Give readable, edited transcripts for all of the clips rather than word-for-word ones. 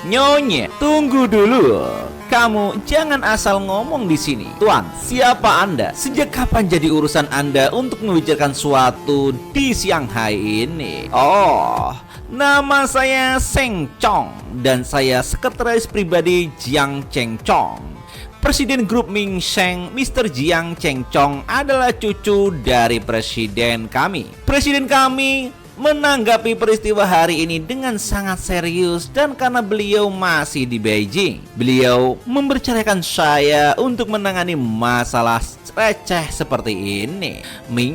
Nyonya, tunggu dulu. Kamu jangan asal ngomong di sini. Tuan, siapa Anda? Sejak kapan jadi urusan Anda untuk membicarakan suatu di siang hari ini? Oh, nama saya Seng Chong dan saya sekretaris pribadi Jiang Cheng Chong. Presiden grup Ming Sheng, Mr. Jiang Cheng Chong adalah cucu dari presiden kami. Presiden kami menanggapi peristiwa hari ini dengan sangat serius dan karena beliau masih di Beijing, beliau mempercayakan saya untuk menangani masalah receh seperti ini.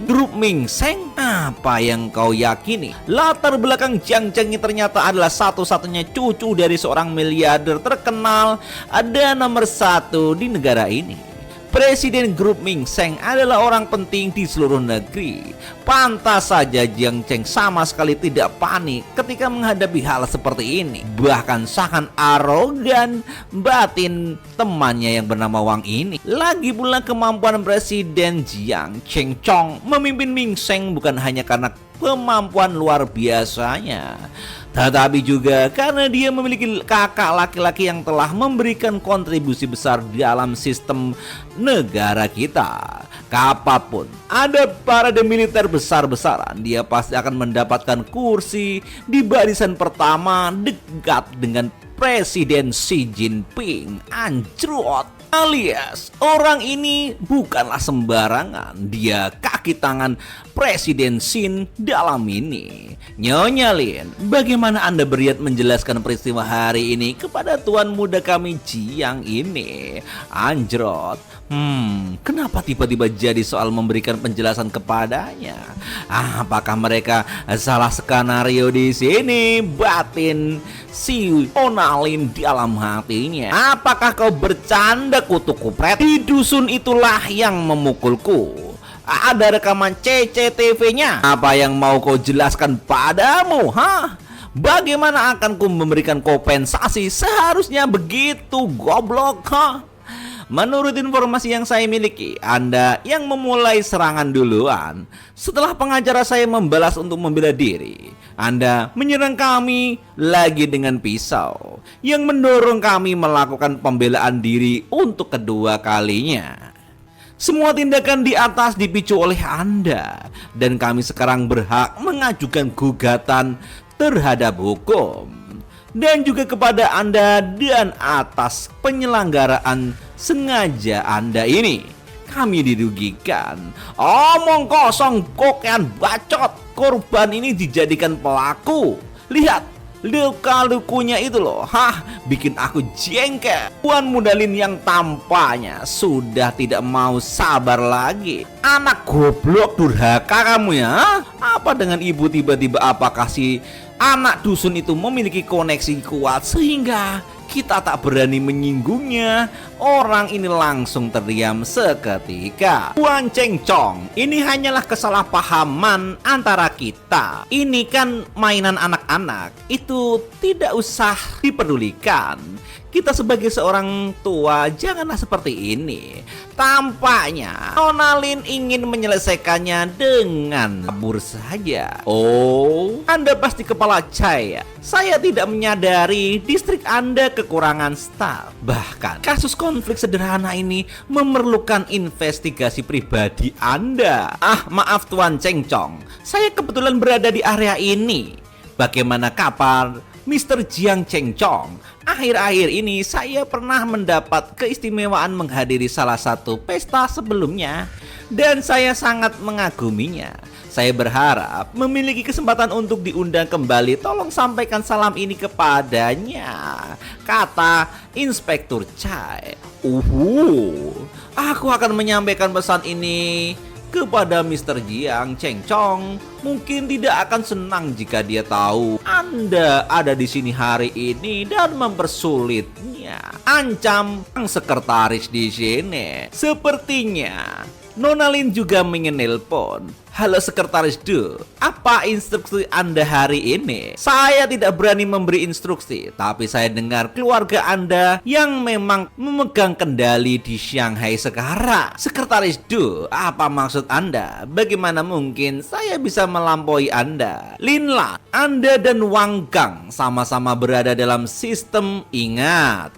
Grup Ming Sheng, apa yang kau yakini? Latar belakang Jiang Cheng ini ternyata adalah satu-satunya cucu dari seorang miliarder terkenal, ada nomor 1 di negara ini. Presiden grup Ming Sheng adalah orang penting di seluruh negeri. Pantas saja Jiang Cheng sama sekali tidak panik ketika menghadapi hal seperti ini. Bahkan sangat arogan batin temannya yang bernama Wang ini. Lagi pula kemampuan Presiden Jiang Cheng Chong memimpin Ming Sheng bukan hanya karena kemampuan luar biasanya, tetapi juga karena dia memiliki kakak laki-laki yang telah memberikan kontribusi besar dalam sistem negara kita. Kapanpun ada parade militer besar-besaran, dia pasti akan mendapatkan kursi di barisan pertama dekat dengan Presiden Xi Jinping. Anjrot. Alias, orang ini bukanlah sembarangan. Dia kaki tangan Presiden Xin dalam ini. Nyonya Lin, bagaimana Anda berniat menjelaskan peristiwa hari ini kepada tuan muda kami Jiang ini? Anjrot. Kenapa tiba-tiba jadi soal memberikan penjelasan kepadanya? Apakah mereka salah skenario di sini? Batin si Onalin dalam hatinya. Apakah kau bercanda, kutu kupret? Di dusun itulah yang memukulku. Ada rekaman CCTV-nya. Apa yang mau kau jelaskan padamu, Bagaimana akan ku memberikan kompensasi? Seharusnya begitu, goblok, Menurut informasi yang saya miliki, Anda yang memulai serangan duluan. Setelah pengacara saya membalas untuk membela diri, Anda menyerang kami lagi dengan pisau, yang mendorong kami melakukan pembelaan diri untuk kedua kalinya. Semua tindakan di atas dipicu oleh Anda, dan kami sekarang berhak mengajukan gugatan terhadap hukum. Dan juga kepada Anda dan atas penyelenggaraan sengaja Anda ini. Kami dirugikan. Omong kosong, kokean bacot. Korban ini dijadikan pelaku. Lihat luka-lukunya itu loh. Bikin aku jengkel. Tuan Mudalin yang tampaknya sudah tidak mau sabar lagi. Anak goblok durhaka kamu ya. Apa dengan ibu tiba-tiba apakah si anak dusun itu memiliki koneksi kuat sehingga kita tak berani menyinggungnya? Orang ini langsung terdiam seketika. Tuan Cheng Chong, ini hanyalah kesalahpahaman antara kita. Ini kan mainan anak-anak, itu tidak usah dipedulikan. Kita sebagai seorang tua janganlah seperti ini. Tampaknya Onalin ingin menyelesaikannya dengan kabur saja. Oh, Anda pasti kepala caya. Saya tidak menyadari distrik Anda kekurangan staf. Bahkan kasus konflik sederhana ini memerlukan investigasi pribadi Anda. Maaf Tuan Cheng Chong, saya kebetulan berada di area ini. Bagaimana kabar Mr. Jiang Cheng Chong? Akhir-akhir ini saya pernah mendapat keistimewaan menghadiri salah satu pesta sebelumnya dan saya sangat mengaguminya. Saya berharap memiliki kesempatan untuk diundang kembali. Tolong sampaikan salam ini kepadanya, kata Inspektur Chai. Aku akan menyampaikan pesan ini kepada Mr. Jiang Cheng Chong. Mungkin tidak akan senang jika dia tahu Anda ada di sini hari ini dan mempersulitnya. Ancam sekretaris di sini. Sepertinya Nona Lin juga menelpon. Halo Sekretaris Du, apa instruksi Anda hari ini? Saya tidak berani memberi instruksi, tapi saya dengar keluarga Anda yang memang memegang kendali di Shanghai sekarang. Sekretaris Du, apa maksud Anda? Bagaimana mungkin saya bisa melampaui Anda? Lin Lan, Anda dan Wang Gang sama-sama berada dalam sistem. Ingat,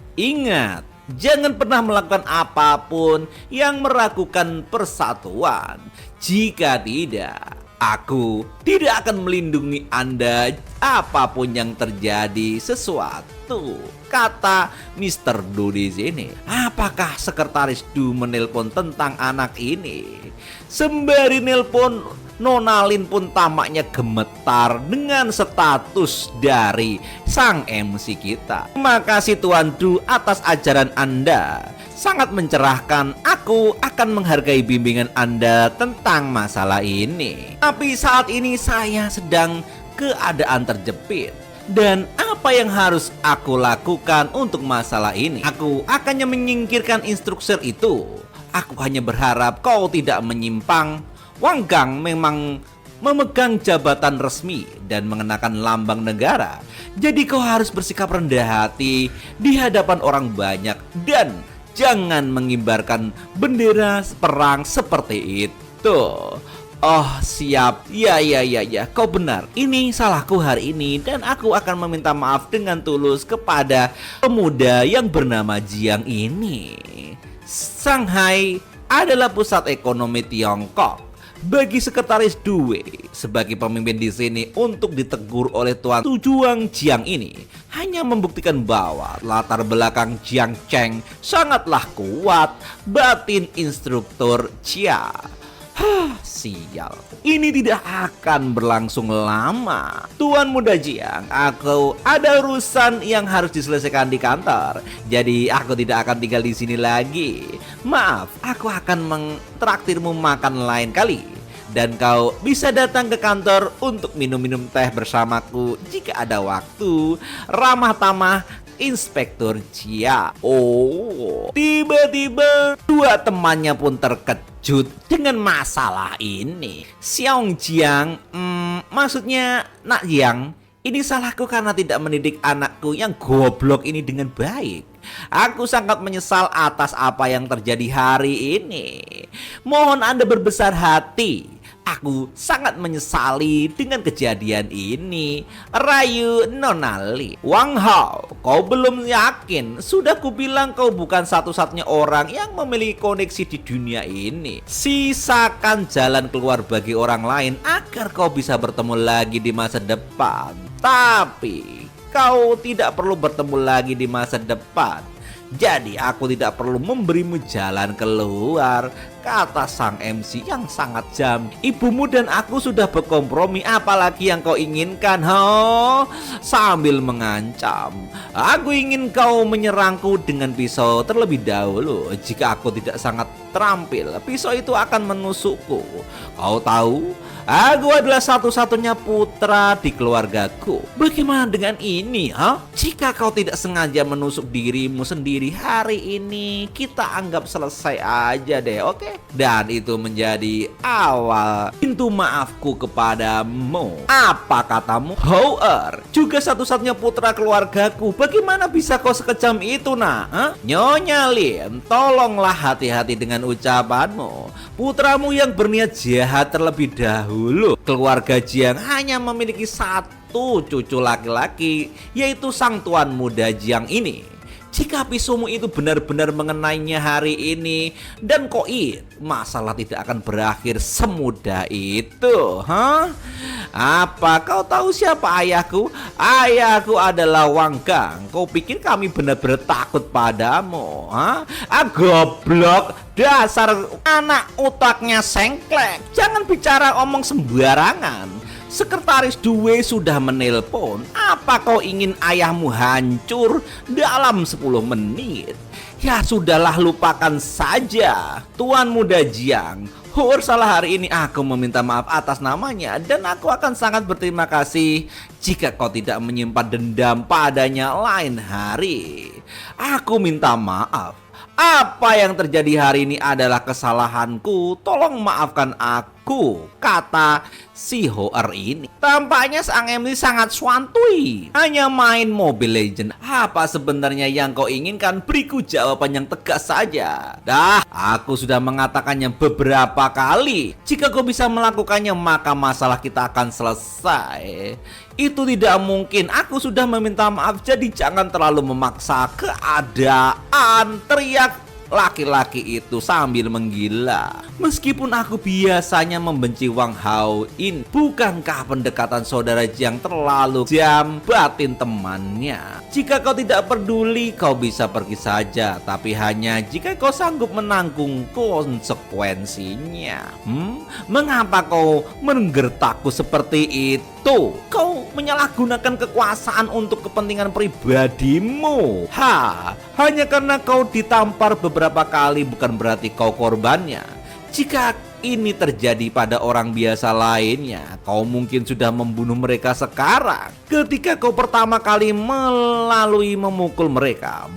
jangan pernah melakukan apapun yang meragukan persatuan. Jika tidak, aku tidak akan melindungi Anda apapun yang terjadi sesuatu, kata Mr. Du di sini. Apakah Sekretaris Du menelpon tentang anak ini? Sembari nelpon, Nona Lin pun tampaknya gemetar dengan status dari sang MC kita. Terima kasih Tuan Du atas ajaran Anda. Sangat mencerahkan. Aku akan menghargai bimbingan Anda tentang masalah ini. Tapi saat ini saya sedang keadaan terjepit. Dan apa yang harus aku lakukan untuk masalah ini? Aku akannya menyingkirkan instruktur itu. Aku hanya berharap kau tidak menyimpang. Wang Gang memang memegang jabatan resmi dan mengenakan lambang negara. Jadi kau harus bersikap rendah hati di hadapan orang banyak dan jangan mengibarkan bendera perang seperti itu. Oh siap, ya, kau benar. Ini salahku hari ini dan aku akan meminta maaf dengan tulus kepada pemuda yang bernama Jiang ini. Shanghai adalah pusat ekonomi Tiongkok. Bagi Sekretaris Due sebagai pemimpin di sini untuk ditegur oleh Tuan Tujuan Jiang ini hanya membuktikan bahwa latar belakang Jiang Cheng sangatlah kuat. Batin instruktur Chia. Sial, ini tidak akan berlangsung lama. Tuan Muda Jiang, aku ada urusan yang harus diselesaikan di kantor. Jadi aku tidak akan tinggal di sini lagi. Maaf, aku akan mentraktirmu makan lain kali. Dan kau bisa datang ke kantor untuk minum-minum teh bersamaku jika ada waktu. Ramah tamah Inspektur Chia. Oh, tiba-tiba dua temannya pun terkejut dengan masalah ini. Xiong Jiang, maksudnya Nak Jiang, ini salahku karena tidak mendidik anakku yang goblok ini dengan baik. Aku sangat menyesal atas apa yang terjadi hari ini. Mohon Anda berbesar hati. Aku sangat menyesali dengan kejadian ini. Rayu Nona Lin. Wang Hao, kau belum yakin? Sudah kubilang kau bukan satu-satunya orang yang memiliki koneksi di dunia ini. Sisakan jalan keluar bagi orang lain agar kau bisa bertemu lagi di masa depan. Tapi kau tidak perlu bertemu lagi di masa depan. Jadi aku tidak perlu memberimu jalan keluar, kata sang MC yang sangat jam. Ibumu dan aku sudah berkompromi, apalagi yang kau inginkan, sambil mengancam. Aku ingin kau menyerangku dengan pisau terlebih dahulu. Jika aku tidak sangat terampil, pisau itu akan menusukku. Kau tahu, aku adalah satu-satunya putra di keluargaku. Bagaimana dengan ini, Jika kau tidak sengaja menusuk dirimu sendiri hari ini, kita anggap selesai aja deh, oke? Dan itu menjadi awal pintu maafku kepadamu. Apa katamu? Howard, juga satu-satunya putra keluargaku. Bagaimana bisa kau sekejam itu, nak? Nyonya Lin, tolonglah hati-hati dengan ucapanmu. Putramu yang berniat jahat terlebih dahulu. Keluarga Jiang hanya memiliki satu cucu laki-laki, yaitu sang Tuan Muda Jiang ini. Jika pisaumu itu benar-benar mengenainya hari ini dan koin, masalah tidak akan berakhir semudah itu. Apa kau tahu siapa ayahku? Ayahku adalah Wang Gang. Kau pikir kami benar-benar takut padamu? Goblok, dasar anak otaknya sengklek. Jangan bicara omong sembarangan. Sekretaris Due sudah menelpon. Apa kau ingin ayahmu hancur dalam 10 menit? Ya sudahlah, lupakan saja. Tuan Muda Jiang, salah hari ini aku meminta maaf atas namanya. Dan aku akan sangat berterima kasih jika kau tidak menyimpan dendam padanya lain hari. Aku minta maaf. Apa yang terjadi hari ini adalah kesalahanku. Tolong maafkan aku, kata si Hoer ini. Tampaknya sang MC sangat swantui. Hanya main Mobile Legends. Apa sebenarnya yang kau inginkan? Beriku jawaban yang tegas saja. Dah, aku sudah mengatakannya beberapa kali. Jika kau bisa melakukannya, maka masalah kita akan selesai. Itu tidak mungkin. Aku sudah meminta maaf, jadi jangan terlalu memaksa keadaan, teriak laki-laki itu sambil menggila. Meskipun aku biasanya membenci Wang Hao In, bukankah pendekatan saudara Jiang terlalu jam batin temannya? Jika kau tidak peduli, kau bisa pergi saja, tapi hanya jika kau sanggup menanggung konsekuensinya. Mengapa kau menggertakku seperti itu? Kau menyalahgunakan kekuasaan untuk kepentingan pribadimu. Hanya karena kau ditampar beberapa kali bukan berarti kau korbannya. Jika ini terjadi pada orang biasa lainnya, kau mungkin sudah membunuh mereka sekarang. Ketika kau pertama kali melalui memukul mereka,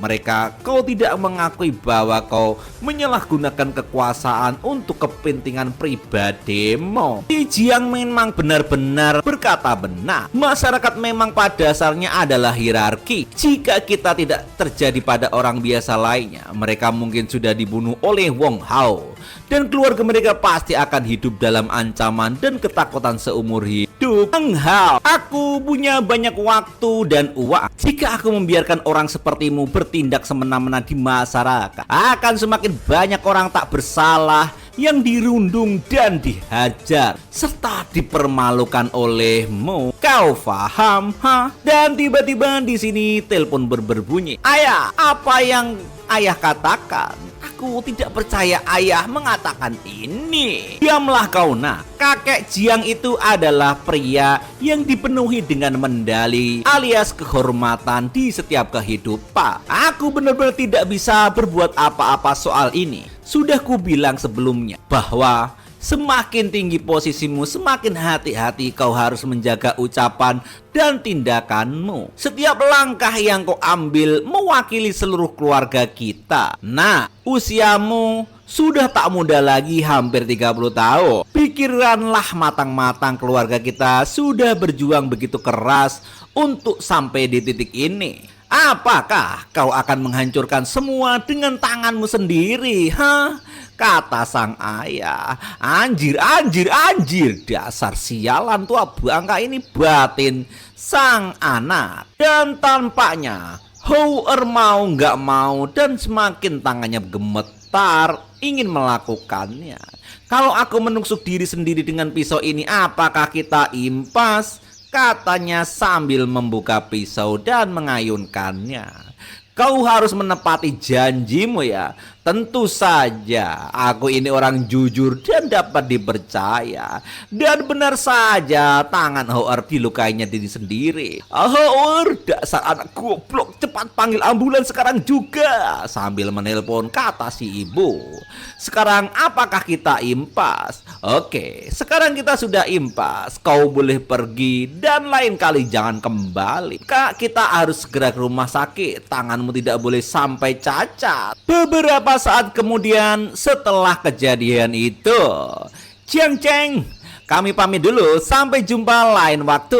kau tidak mengakui bahwa kau menyalahgunakan kekuasaan untuk kepentingan pribadimu. Si Jiang memang benar-benar berkata benar. Masyarakat memang pada dasarnya adalah hierarki. Jika kita tidak terjadi pada orang biasa lainnya, mereka mungkin sudah dibunuh oleh Wang Hao. Dan keluarga mereka pasti akan hidup dalam ancaman dan ketakutan seumur hidup. Wang Hao, aku punya banyak waktu dan uang. Jika aku membiarkan orang sepertimu bertindak semena-mena di masyarakat, akan semakin banyak orang tak bersalah yang dirundung dan dihajar serta dipermalukan olehmu. Kau paham? Dan tiba-tiba di sini telepon berbunyi. Ayah, apa yang ayah katakan? Aku tidak percaya ayah mengatakan ini. Diamlah kau nak. Kakek Jiang itu adalah pria yang dipenuhi dengan medali alias kehormatan di setiap kehidupan. Aku benar-benar tidak bisa berbuat apa-apa soal ini. Sudah kubilang sebelumnya bahwa semakin tinggi posisimu, semakin hati-hati kau harus menjaga ucapan dan tindakanmu. Setiap langkah yang kau ambil mewakili seluruh keluarga kita. Nah, usiamu sudah tak muda lagi, hampir 30 tahun. Pikiranlah matang-matang, keluarga kita sudah berjuang begitu keras untuk sampai di titik ini. Apakah kau akan menghancurkan semua dengan tanganmu sendiri? Kata sang ayah. Anjir, dasar sialan tua bangka ini, batin sang anak. Dan tampaknya Hoer mau nggak mau dan semakin tangannya gemetar ingin melakukannya. Kalau aku menusuk diri sendiri dengan pisau ini, apakah kita impas? Katanya sambil membuka pisau dan mengayunkannya. Kau harus menepati janjimu ya. Tentu saja, aku ini orang jujur dan dapat dipercaya. Dan benar saja, tangan Hoer dilukainya diri sendiri. Hoer, dasar anak goblok, cepat panggil ambulans sekarang juga. Sambil menelpon, kata si ibu. Sekarang apakah kita impas? Oke, sekarang kita sudah impas. Kau boleh pergi dan lain kali jangan kembali. Kak, kita harus segera ke rumah sakit. Tanganmu tidak boleh sampai cacat. Beberapa saat kemudian setelah kejadian itu, Ceng, kami pamit dulu, sampai jumpa lain waktu.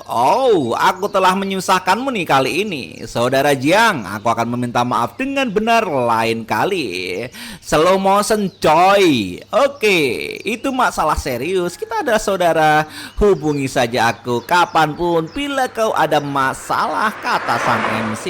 Oh, aku telah menyusahkanmu nih kali ini, Saudara Jiang. Aku akan meminta maaf dengan benar lain kali. Slow motion coy. Oke, itu masalah serius. Kita adalah saudara. Hubungi saja aku kapanpun bila kau ada masalah, kata sang MC.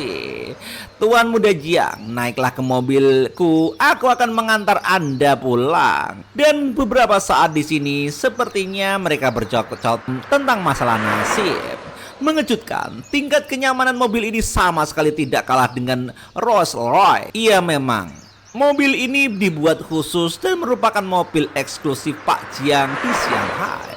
Tuan Muda Jiang, naiklah ke mobilku. Aku akan mengantar Anda pulang. Dan beberapa saat di sini, sepertinya mereka bercokot tentang masalah nasib. Mengejutkan, tingkat kenyamanan mobil ini sama sekali tidak kalah dengan Rolls Royce. Iya memang, mobil ini dibuat khusus dan merupakan mobil eksklusif Pak Jiang di Shanghai.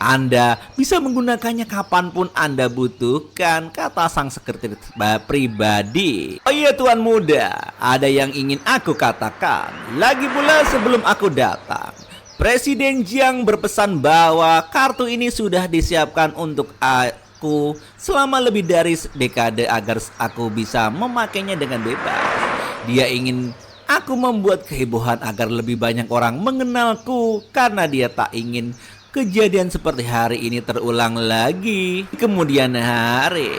Anda bisa menggunakannya kapanpun Anda butuhkan, kata sang sekretaris pribadi. Oh iya Tuan Muda, ada yang ingin aku katakan. Lagi pula sebelum aku datang, Presiden Jiang berpesan bahwa kartu ini sudah disiapkan untuk aku selama lebih dari dekade agar aku bisa memakainya dengan bebas. Dia ingin Aku membuat kehebohan agar lebih banyak orang mengenalku karena dia tak ingin kejadian seperti hari ini terulang lagi di kemudian hari.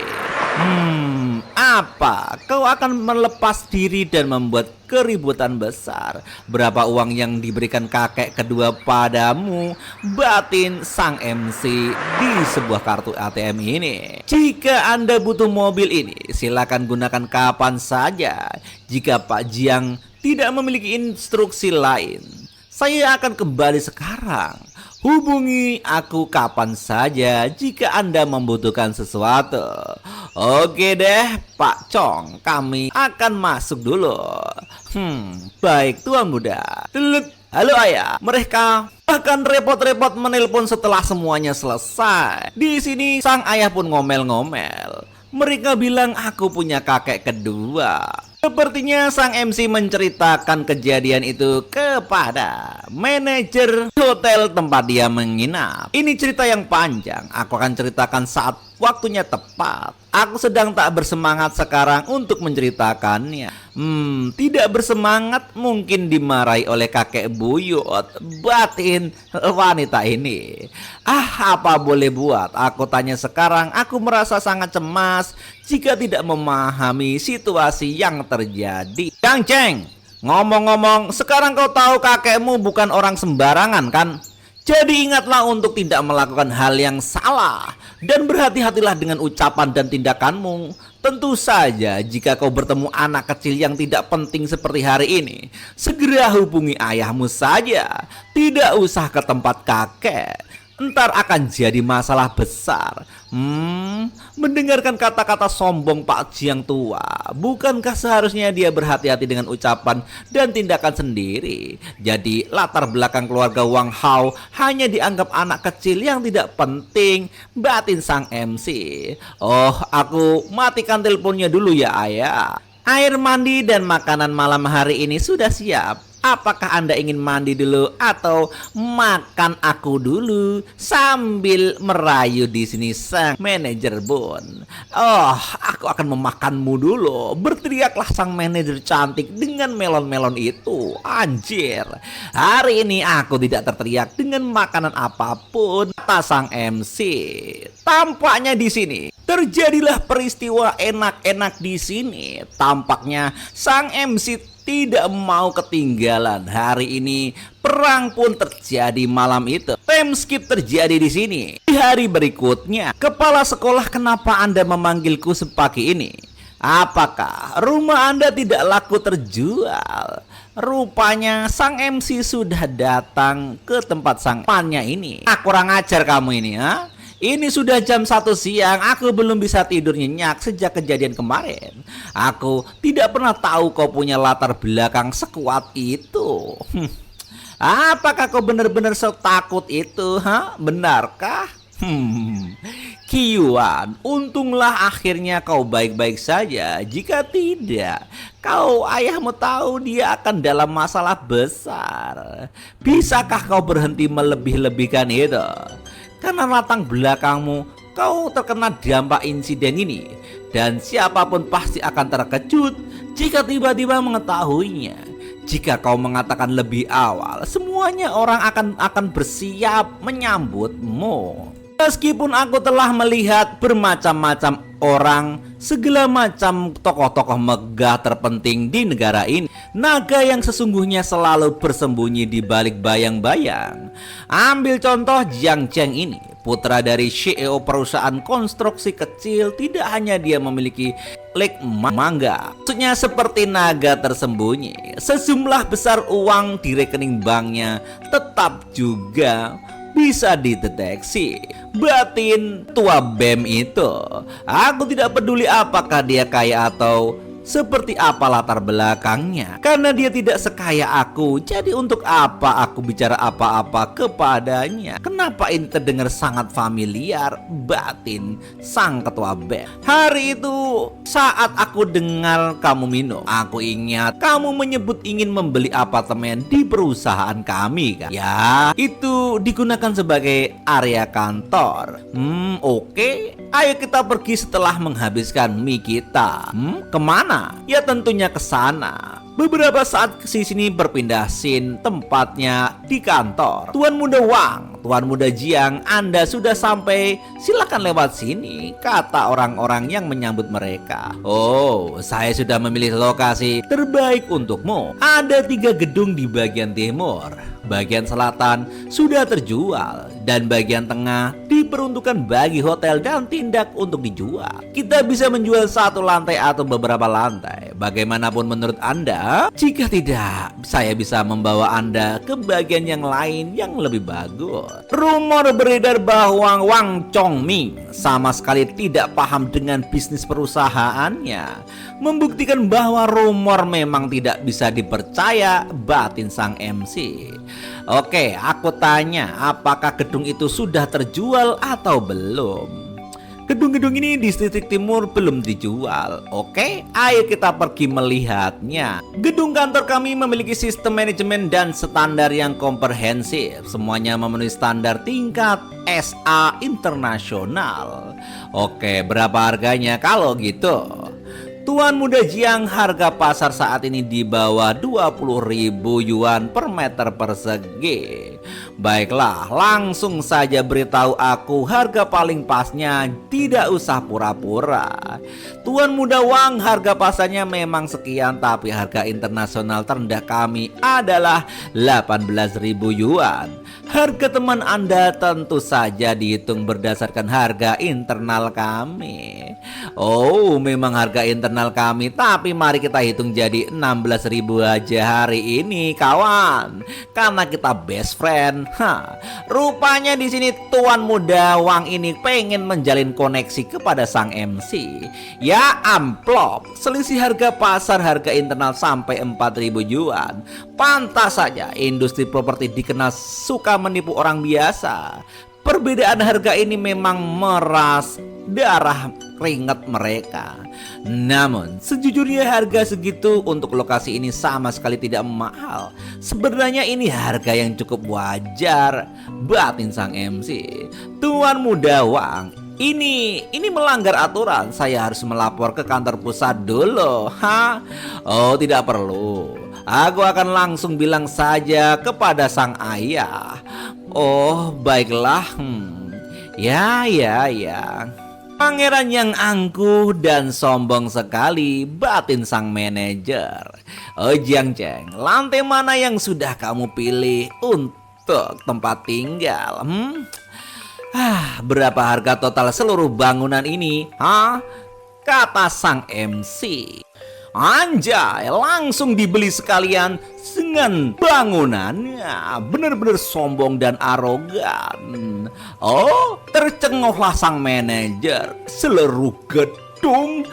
Apa? Kau akan melepas diri dan membuat keributan besar? Berapa uang yang diberikan kakek kedua padamu? Batin sang MC di sebuah kartu ATM ini. Jika Anda butuh mobil ini, silakan gunakan kapan saja. Jika Pak Jiang tidak memiliki instruksi lain, saya akan kembali sekarang. Hubungi aku kapan saja jika Anda membutuhkan sesuatu. Oke deh, Pak Chong, kami akan masuk dulu. Baik Tuan Muda. Halo ayah. Mereka bahkan repot-repot menelpon setelah semuanya selesai. Di sini sang ayah pun ngomel-ngomel. Mereka bilang aku punya kakek kedua. Sepertinya sang MC menceritakan kejadian itu kepada manajer hotel tempat dia menginap. Ini cerita yang panjang, aku akan ceritakan saat waktunya tepat. Aku sedang tak bersemangat sekarang untuk menceritakannya. Tidak bersemangat, mungkin dimarahi oleh kakek buyut. Batin wanita ini. Apa boleh buat? Aku tanya sekarang, aku merasa sangat cemas jika tidak memahami situasi yang terjadi. Kang Cheng, ngomong-ngomong, sekarang kau tahu kakekmu bukan orang sembarangan kan? Jadi ingatlah untuk tidak melakukan hal yang salah dan berhati-hatilah dengan ucapan dan tindakanmu. Tentu saja jika kau bertemu anak kecil yang tidak penting seperti hari ini, segera hubungi ayahmu saja. Tidak usah ke tempat kakek. Ntar akan jadi masalah besar. Mendengarkan kata-kata sombong Pak Jiang tua, bukankah seharusnya dia berhati-hati dengan ucapan dan tindakan sendiri? Jadi latar belakang keluarga Wang Hao hanya dianggap anak kecil yang tidak penting. Batin sang MC. Oh, aku matikan teleponnya dulu ya ayah. Air mandi dan makanan malam hari ini sudah siap. Apakah Anda ingin mandi dulu atau makan aku dulu? Sambil merayu di sini sang manajer Bun. Oh, aku akan memakanmu dulu. Berteriaklah sang manajer cantik dengan melon-melon itu. Anjir. Hari ini aku tidak terteriak dengan makanan apapun. Kata sang MC. Tampaknya di sini terjadilah peristiwa enak-enak di sini. Tampaknya sang MC tidak mau ketinggalan. Hari ini perang pun terjadi malam itu. Time skip terjadi di sini. Di hari berikutnya, kepala sekolah, kenapa Anda memanggilku sepagi ini? Apakah rumah Anda tidak laku terjual? Rupanya sang MC sudah datang ke tempat sang pannya ini. Kurang ajar kamu ini, ha? Ini sudah jam 1 siang, aku belum bisa tidur nyenyak sejak kejadian kemarin. Aku tidak pernah tahu kau punya latar belakang sekuat itu. Apakah kau benar-benar setakut itu? Benarkah? Kyuan, untunglah akhirnya kau baik-baik saja. Jika tidak, kau ayahmu tahu dia akan dalam masalah besar. Bisakah kau berhenti melebih-lebihkan itu? Karena latar belakangmu, kau terkena dampak insiden ini. Dan siapapun pasti akan terkejut jika tiba-tiba mengetahuinya. Jika kau mengatakan lebih awal, semuanya orang akan bersiap menyambutmu. Meskipun aku telah melihat bermacam-macam orang, segala macam tokoh-tokoh megah terpenting di negara ini, naga yang sesungguhnya selalu bersembunyi di balik bayang-bayang. Ambil contoh Jiang Cheng ini, putra dari CEO perusahaan konstruksi kecil. Tidak hanya dia memiliki lek mangga, maksudnya seperti naga tersembunyi, sejumlah besar uang di rekening banknya tetap juga bisa dideteksi. Batin tua BEM itu, aku tidak peduli apakah dia kaya atau seperti apa latar belakangnya, karena dia tidak sekaya aku. Jadi untuk apa aku bicara apa-apa kepadanya? Kenapa ini terdengar sangat familiar? Batin sang ketua BEM. Hari itu saat aku dengar kamu minum, aku ingat kamu menyebut ingin membeli apartemen di perusahaan kami kan? Ya, itu digunakan sebagai area kantor. Oke. Ayo kita pergi setelah menghabiskan mie kita. Kemana? Ya tentunya ke sana. Beberapa saat ke sini berpindah scene, tempatnya di kantor. Tuan Muda Wang, Tuan Muda Jiang, Anda sudah sampai, silakan lewat sini, kata orang-orang yang menyambut mereka. Oh, saya sudah memilih lokasi terbaik untukmu. Ada 3 gedung di bagian timur, bagian selatan sudah terjual, dan bagian tengah diperuntukkan bagi hotel dan tindak untuk dijual. Kita bisa menjual 1 lantai atau beberapa lantai, bagaimanapun menurut Anda. Jika tidak, saya bisa membawa Anda ke bagian yang lain yang lebih bagus. Rumor beredar bahwa Wang Chongming sama sekali tidak paham dengan bisnis perusahaannya, membuktikan bahwa rumor memang tidak bisa dipercaya, batin sang MC. Oke, aku tanya, apakah gedung itu sudah terjual atau belum? Gedung-gedung ini di titik timur belum dijual. Oke, ayo kita pergi melihatnya. Gedung kantor kami memiliki sistem manajemen dan standar yang komprehensif. Semuanya memenuhi standar tingkat SA internasional. Oke, berapa harganya kalau gitu? Tuan Muda Jiang, harga pasar saat ini di bawah 20.000 yuan per meter persegi. Baiklah, langsung saja beritahu aku harga paling pasnya, tidak usah pura-pura. Tuan Muda Wang, harga pasarnya memang sekian, tapi harga internasional terendah kami adalah 18.000 yuan. Harga teman Anda tentu saja dihitung berdasarkan harga internal kami. Oh, memang harga internal kami, tapi mari kita hitung jadi 16.000 aja hari ini, kawan. Karena kita best friend. Rupanya di sini Tuan Muda Wang ini pengen menjalin koneksi kepada sang MC. Ya amplop, selisih harga pasar harga internal sampai 4.000 yuan. Pantas saja industri properti dikenal suka menipu orang biasa. Perbedaan harga ini memang meras darah keringat mereka. Namun sejujurnya harga segitu untuk lokasi ini sama sekali tidak mahal. Sebenarnya ini harga yang cukup wajar, batin sang MC. Tuan Muda Wang, ini melanggar aturan. Saya harus melapor ke kantor pusat dulu. Oh, tidak perlu. Aku akan langsung bilang saja kepada sang ayah. Oh, baiklah. Ya. Pangeran yang angkuh dan sombong sekali, batin sang manajer. Oh, Jiang Cheng, lantai mana yang sudah kamu pilih untuk tempat tinggal? Berapa harga total seluruh bangunan ini? Kata sang MC. Anjay, langsung dibeli sekalian dengan bangunannya. Benar-benar sombong dan arogan. Oh, tercenguhlah sang manajer. Seluruh gedung.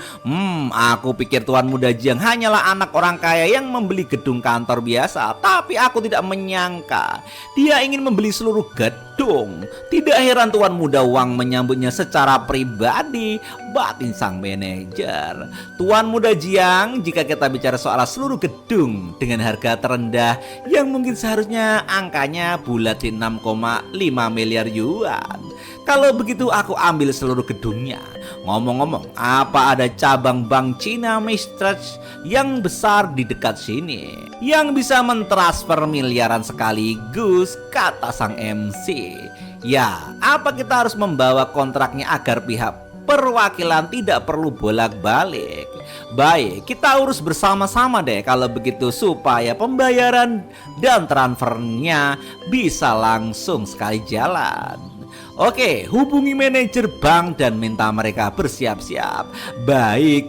Aku pikir Tuan Muda Jiang hanyalah anak orang kaya yang membeli gedung kantor biasa. Tapi aku tidak menyangka dia ingin membeli seluruh gedung. Tidak heran Tuan Muda Wang menyambutnya secara pribadi, batin sang manajer. Tuan Muda Jiang, jika kita bicara soal seluruh gedung dengan harga terendah yang mungkin seharusnya angkanya bulat di 6,5 miliar yuan. Kalau begitu aku ambil seluruh gedungnya. Ngomong-ngomong, apa ada cabang bank Cina Mistrust yang besar di dekat sini yang bisa mentransfer miliaran sekaligus, kata sang MC. Ya, apa kita harus membawa kontraknya agar pihak perwakilan tidak perlu bolak-balik? Baik, kita urus bersama-sama deh kalau begitu supaya pembayaran dan transfernya bisa langsung sekali jalan. Oke, hubungi manajer bank dan minta mereka bersiap-siap. Baik,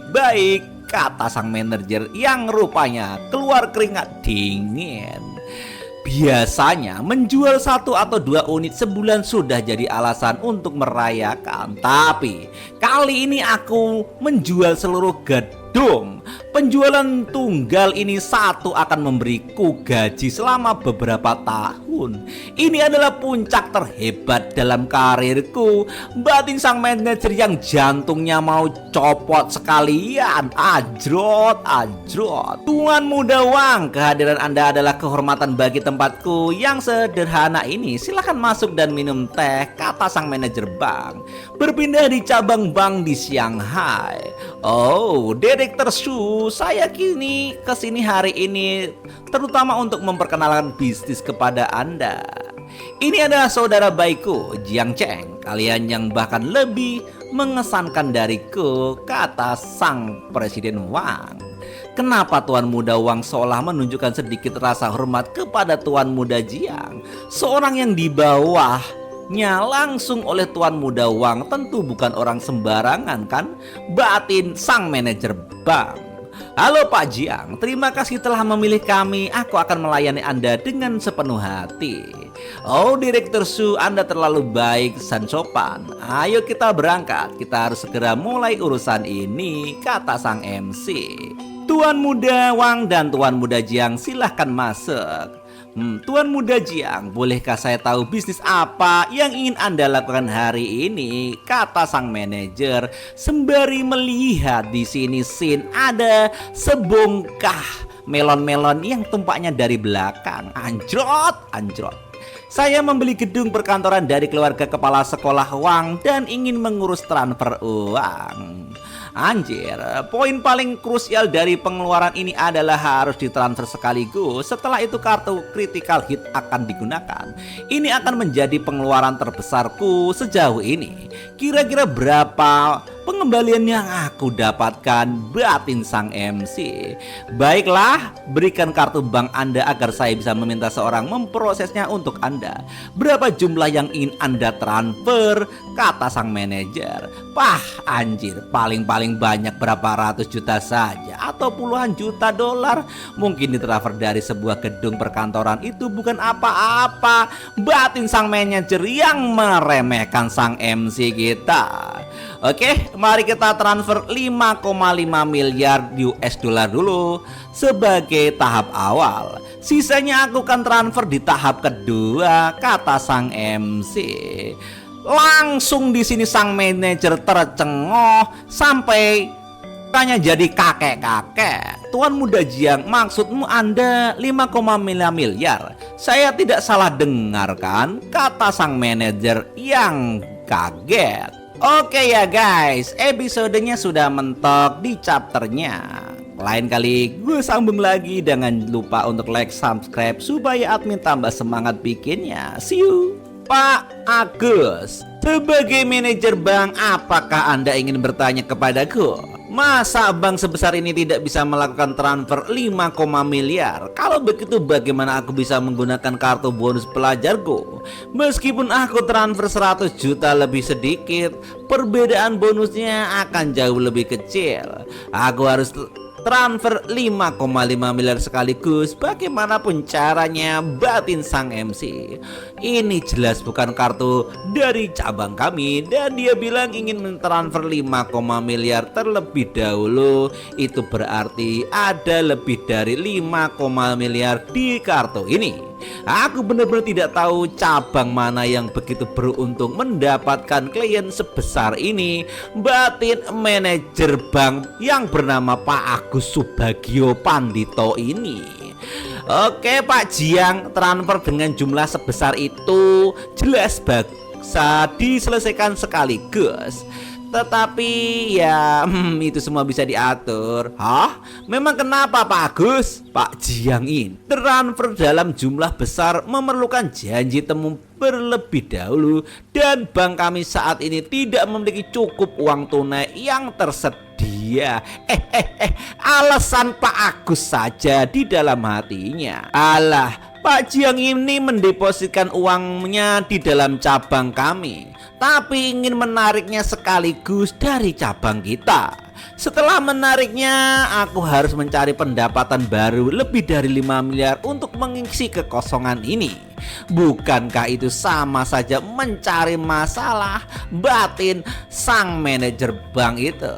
kata sang manajer yang rupanya keluar keringat dingin. Biasanya menjual 1 atau 2 unit sebulan sudah jadi alasan untuk merayakan. Tapi kali ini aku menjual seluruh gedung. Penjualan tunggal ini 1 akan memberiku gaji selama beberapa tahun. Ini adalah puncak terhebat dalam karirku, batin sang manajer yang jantungnya mau copot sekalian. Ajrot. Tuan Muda Wang, kehadiran Anda adalah kehormatan bagi tempatku yang sederhana ini. Silakan masuk dan minum teh, kata sang manajer bank. Berpindah di cabang bank di Shanghai. Oh, Direktur Su saya kini kesini hari ini terutama untuk memperkenalkan bisnis kepada Anda. Ini adalah saudara baikku, Jiang Cheng. Kalian yang bahkan lebih mengesankan dariku, kata sang Presiden Wang. Kenapa Tuan Muda Wang seolah menunjukkan sedikit rasa hormat kepada Tuan Muda Jiang? Seorang yang di bawahnya langsung oleh Tuan Muda Wang tentu bukan orang sembarangan kan? Batin sang manajer bank. Halo Pak Jiang, terima kasih telah memilih kami. Aku akan melayani Anda dengan sepenuh hati. Oh Direktur Su, Anda terlalu baik dan sopan. Ayo kita berangkat, kita harus segera mulai urusan ini, kata sang MC. Tuan Muda Wang dan Tuan Muda Jiang silahkan masuk. Tuan Muda Jiang, bolehkah saya tahu bisnis apa yang ingin Anda lakukan hari ini? Kata sang manajer sembari melihat di sini scene ada sebongkah melon-melon yang tumpaknya dari belakang. Anjrot, anjrot. Saya membeli gedung perkantoran dari keluarga kepala sekolah Wang dan ingin mengurus transfer uang. Anjir, poin paling krusial dari pengeluaran ini adalah harus ditransfer sekaligus. Setelah itu kartu critical hit akan digunakan. Ini akan menjadi pengeluaran terbesarku sejauh ini. Kira-kira berapa pengembalian yang aku dapatkan, batin sang MC. Baiklah, berikan kartu bank Anda agar saya bisa meminta seorang memprosesnya untuk Anda. Berapa jumlah yang ingin Anda transfer? Kata sang manajer. Pah, anjir, paling banyak berapa ratus juta saja atau puluhan juta dolar. Mungkin ditransfer dari sebuah gedung perkantoran itu bukan apa-apa, batin sang manajer yang meremehkan sang MC kita. Oke, mari kita transfer 5,5 miliar US dollar dulu sebagai tahap awal. Sisanya aku akan transfer di tahap kedua, kata sang MC. Langsung di sini sang manajer tercengoh sampai tanya jadi kakek-kakek. Tuan Muda Jiang, maksudmu Anda 5,5 miliar? Saya tidak salah dengar kan? Kata sang manajer yang kaget. Oke ya guys, episodenya sudah mentok di chapternya. Lain kali gue sambung lagi. Jangan lupa untuk like, subscribe supaya admin tambah semangat bikinnya. See you. Pak Agus, sebagai manajer bank, apakah Anda ingin bertanya kepadaku? Masa bank sebesar ini tidak bisa melakukan transfer 5, miliar? Kalau begitu bagaimana aku bisa menggunakan kartu bonus pelajarku? Meskipun aku transfer 100 juta lebih sedikit, perbedaan bonusnya akan jauh lebih kecil. Aku harus transfer 5,5 miliar sekaligus bagaimanapun caranya, batin sang MC. Ini jelas bukan kartu dari cabang kami dan dia bilang ingin mentransfer 5, miliar terlebih dahulu. Itu berarti ada lebih dari 5, miliar di kartu ini. Aku benar-benar tidak tahu cabang mana yang begitu beruntung mendapatkan klien sebesar ini, batin manajer bank yang bernama Pak Agus Subagio Pandito ini. Oke Pak Jiang, transfer dengan jumlah sebesar itu jelas bisa diselesaikan sekaligus. Tetapi ya itu semua bisa diatur. Hah? Memang kenapa Pak Agus? Pak Jiang ini transfer dalam jumlah besar memerlukan janji temu berlebih dahulu. Dan bank kami saat ini tidak memiliki cukup uang tunai yang tersedia. Alasan Pak Agus saja di dalam hatinya. Alah, Pak Jiang ini mendepositkan uangnya di dalam cabang kami, tapi ingin menariknya sekaligus dari cabang kita. Setelah menariknya, aku harus mencari pendapatan baru lebih dari 5 miliar untuk mengisi kekosongan ini. Bukankah itu sama saja mencari masalah, batin sang manajer bank itu?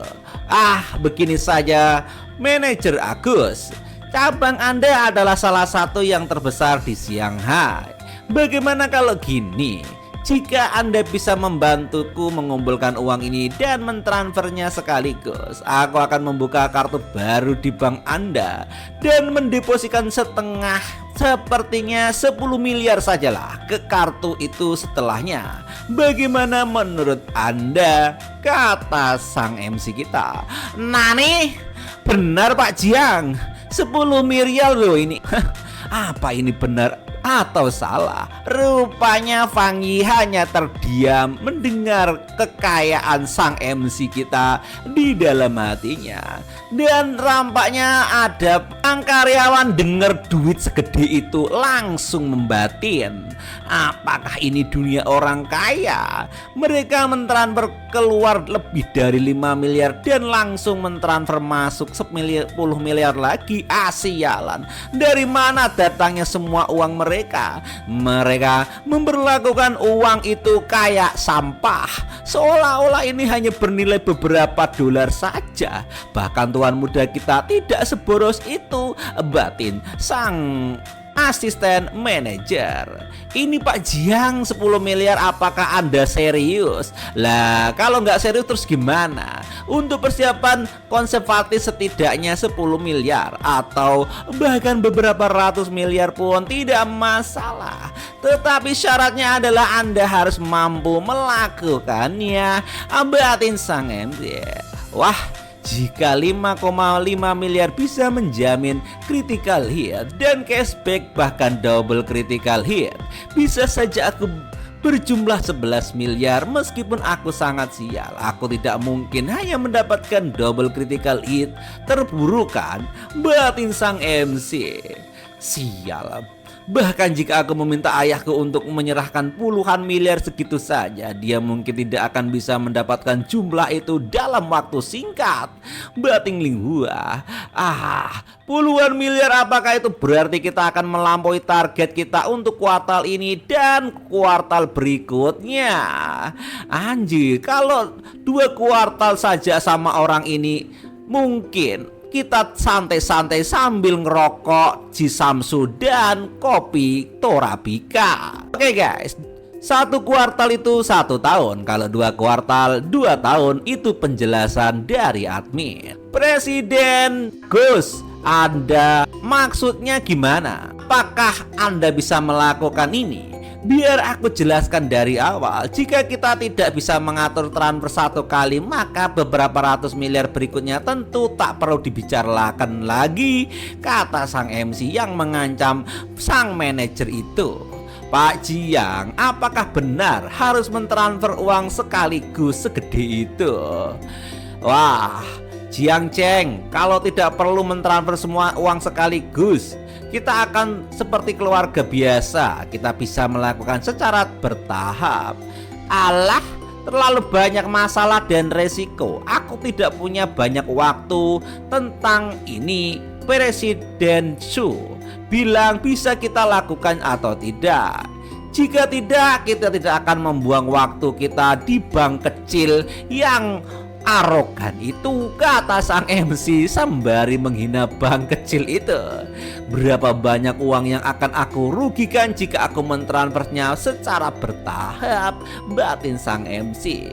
Begini saja manajer Agus, cabang Anda adalah salah satu yang terbesar di Shanghai. Bagaimana kalau gini? Jika Anda bisa membantuku mengumpulkan uang ini dan mentransfernya sekaligus, aku akan membuka kartu baru di bank Anda dan mendepositkan setengah, sepertinya 10 miliar sajalah ke kartu itu setelahnya. Bagaimana menurut Anda? Kata sang MC kita. Nani? Benar Pak Jiang, 10 miliar loh ini. Apa ini benar atau salah? Rupanya Fang Yi hanya terdiam mendengar kekayaan sang MC kita di dalam hatinya. Dan rampaknya ada sang karyawan dengar duit segede itu langsung membatin. Apakah ini dunia orang kaya? Mereka mentransfer keluar lebih dari 5 miliar dan langsung mentransfer masuk 10 miliar lagi. Sialan, dari mana datangnya semua uang mereka? Mereka memperlakukan uang itu kayak sampah, seolah-olah ini hanya bernilai beberapa dolar saja. Bahkan tuan muda kita tidak seboros itu, batin sang asisten manajer. Ini Pak Jiang, 10 miliar, apakah Anda serius? Lah kalau nggak serius terus gimana? Untuk persiapan konservatif setidaknya 10 miliar atau bahkan beberapa ratus miliar pun tidak masalah. Tetapi syaratnya adalah Anda harus mampu melakukannya, batin sang MC. Wah, jika 5,5 miliar bisa menjamin critical hit dan cashback bahkan double critical hit, bisa saja aku berjumlah 11 miliar. Meskipun aku sangat sial, aku tidak mungkin hanya mendapatkan double critical hit. Terburuk kan, batin sang MC. Sial. Bahkan jika aku meminta ayahku untuk menyerahkan puluhan miliar segitu saja, dia mungkin tidak akan bisa mendapatkan jumlah itu dalam waktu singkat. Bating Linghua. Puluhan miliar, apakah itu berarti kita akan melampaui target kita untuk kuartal ini dan kuartal berikutnya? Anjir, kalau 2 kuartal saja sama orang ini, mungkin kita santai-santai sambil ngerokok Jisamsu dan kopi Torabika. Oke guys, 1 kuartal itu 1 tahun. Kalau 2 kuartal 2 tahun. Itu penjelasan dari admin. Presiden Gus, Anda maksudnya gimana? Apakah Anda bisa melakukan ini? Biar aku jelaskan dari awal. Jika kita tidak bisa mengatur transfer 1 kali, maka beberapa ratus miliar berikutnya tentu tak perlu dibicarakan lagi, kata sang MC yang mengancam sang manajer itu. Pak Jiang, apakah benar harus mentransfer uang sekaligus segede itu? Wah, Jiang Cheng, kalau tidak perlu mentransfer semua uang sekaligus, kita akan seperti keluarga biasa. Kita bisa melakukan secara bertahap. Alah, terlalu banyak masalah dan resiko. Aku tidak punya banyak waktu tentang ini. Presiden Xu bilang bisa kita lakukan atau tidak. Jika tidak, kita tidak akan membuang waktu kita di bank kecil yang arogan itu, kata sang MC sembari menghina bank kecil itu. Berapa banyak uang yang akan aku rugikan jika aku mentransfernya secara bertahap, batin sang MC.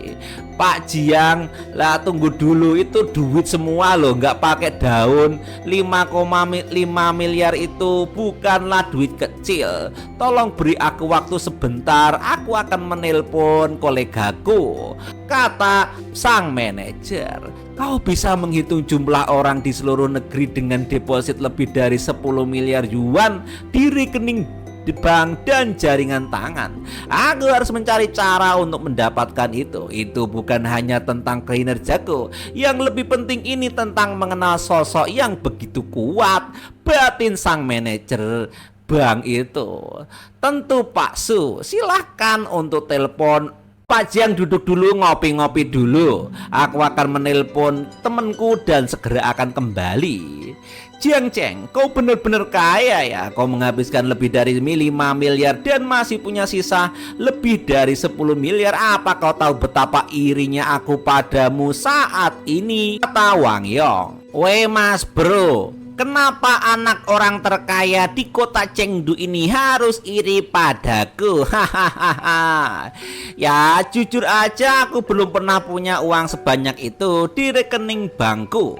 Pak Jiang, lah tunggu dulu, itu duit semua loh, nggak pakai daun. 5,5 miliar itu bukanlah duit kecil. Tolong beri aku waktu sebentar, aku akan menelpon kolegaku, kata sang manajer. Kau bisa menghitung jumlah orang di seluruh negeri dengan deposit lebih dari 10 miliar yuan di rekening di bank dan jaringan tangan. Aku harus mencari cara untuk mendapatkan itu. Itu bukan hanya tentang kinerjaku. Yang lebih penting ini tentang mengenal sosok yang begitu kuat, batin sang manajer bank itu. Tentu Pak Su, silahkan untuk telepon. Pak Jiang duduk dulu, ngopi-ngopi dulu. Aku akan menelpon temanku dan segera akan kembali. Jiang Cheng, kau benar-benar kaya ya. Kau menghabiskan lebih dari 5 miliar dan masih punya sisa lebih dari 10 miliar. Apa kau tahu betapa irinya aku padamu saat ini, kata Wang Yong. Weh mas bro, kenapa anak orang terkaya di kota Chengdu ini harus iri padaku? Hahaha. Ya jujur aja, aku belum pernah punya uang sebanyak itu di rekening bankku.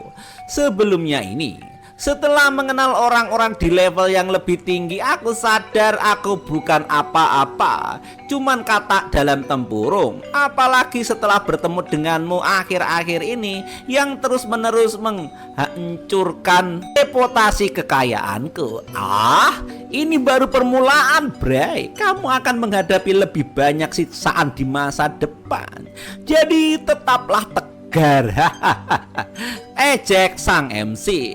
Sebelumnya ini Setelah mengenal orang-orang di level yang lebih tinggi, aku sadar aku bukan apa-apa, cuman kata dalam tempurung. Apalagi setelah bertemu denganmu akhir-akhir ini yang terus-menerus menghancurkan reputasi kekayaanku. Ini baru permulaan, Bray. Kamu akan menghadapi lebih banyak siksaan di masa depan. Jadi tetaplah tegar. Ejek sang MC.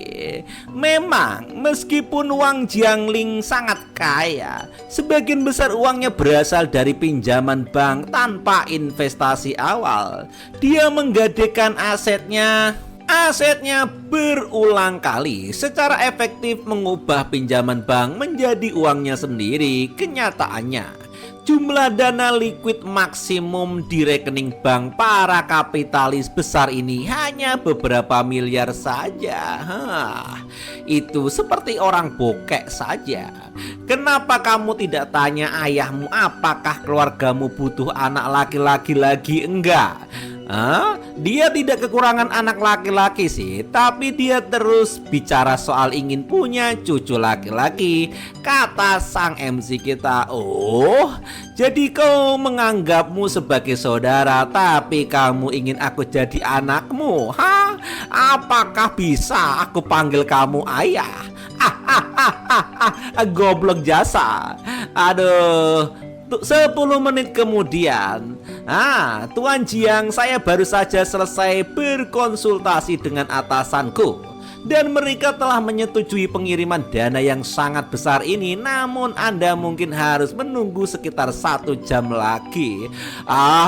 Memang meskipun Wang Jiangling sangat kaya, sebagian besar uangnya berasal dari pinjaman bank tanpa investasi awal. Dia menggadekan asetnya berulang kali secara efektif mengubah pinjaman bank menjadi uangnya sendiri. Kenyataannya, jumlah dana liquid maksimum di rekening bank para kapitalis besar ini hanya beberapa miliar saja. Itu seperti orang bokek saja. Kenapa kamu tidak tanya ayahmu apakah keluargamu butuh anak laki-laki lagi? Enggak. Dia tidak kekurangan anak laki-laki sih, tapi dia terus bicara soal ingin punya cucu laki-laki. Kata sang MC kita, jadi kau menganggapmu sebagai saudara, tapi kamu ingin aku jadi anakmu? Apakah bisa aku panggil kamu ayah? Goblok jasa. Aduh. 10 menit kemudian, Tuan Jiang, saya baru saja selesai berkonsultasi dengan atasanku dan mereka telah menyetujui pengiriman dana yang sangat besar ini. Namun Anda mungkin harus menunggu sekitar 1 jam lagi.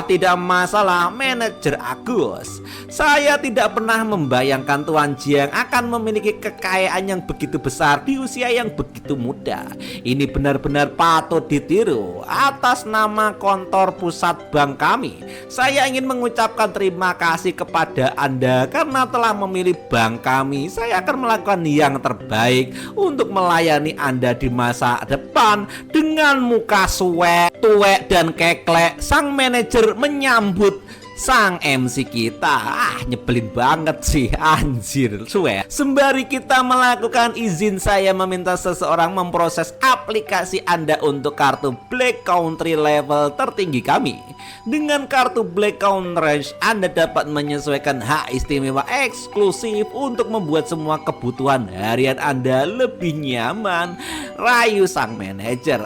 Tidak masalah, manajer Agus. Saya tidak pernah membayangkan Tuan Jiang akan memiliki kekayaan yang begitu besar di usia yang begitu muda. Ini benar-benar patut ditiru. Atas nama kantor pusat bank kami, saya ingin mengucapkan terima kasih kepada Anda karena telah memilih bank kami. Saya akan melakukan yang terbaik untuk melayani Anda di masa depan. Dengan muka suwek, tuwek dan keklek, sang manajer menyambut sang MC kita. Nyebelin banget sih, anjir, suwe. Sembari kita melakukan izin, saya meminta seseorang memproses aplikasi Anda untuk kartu Black Country level tertinggi kami. Dengan kartu Black Country, Anda dapat menyesuaikan hak istimewa eksklusif untuk membuat semua kebutuhan harian Anda lebih nyaman. Rayu sang manajer.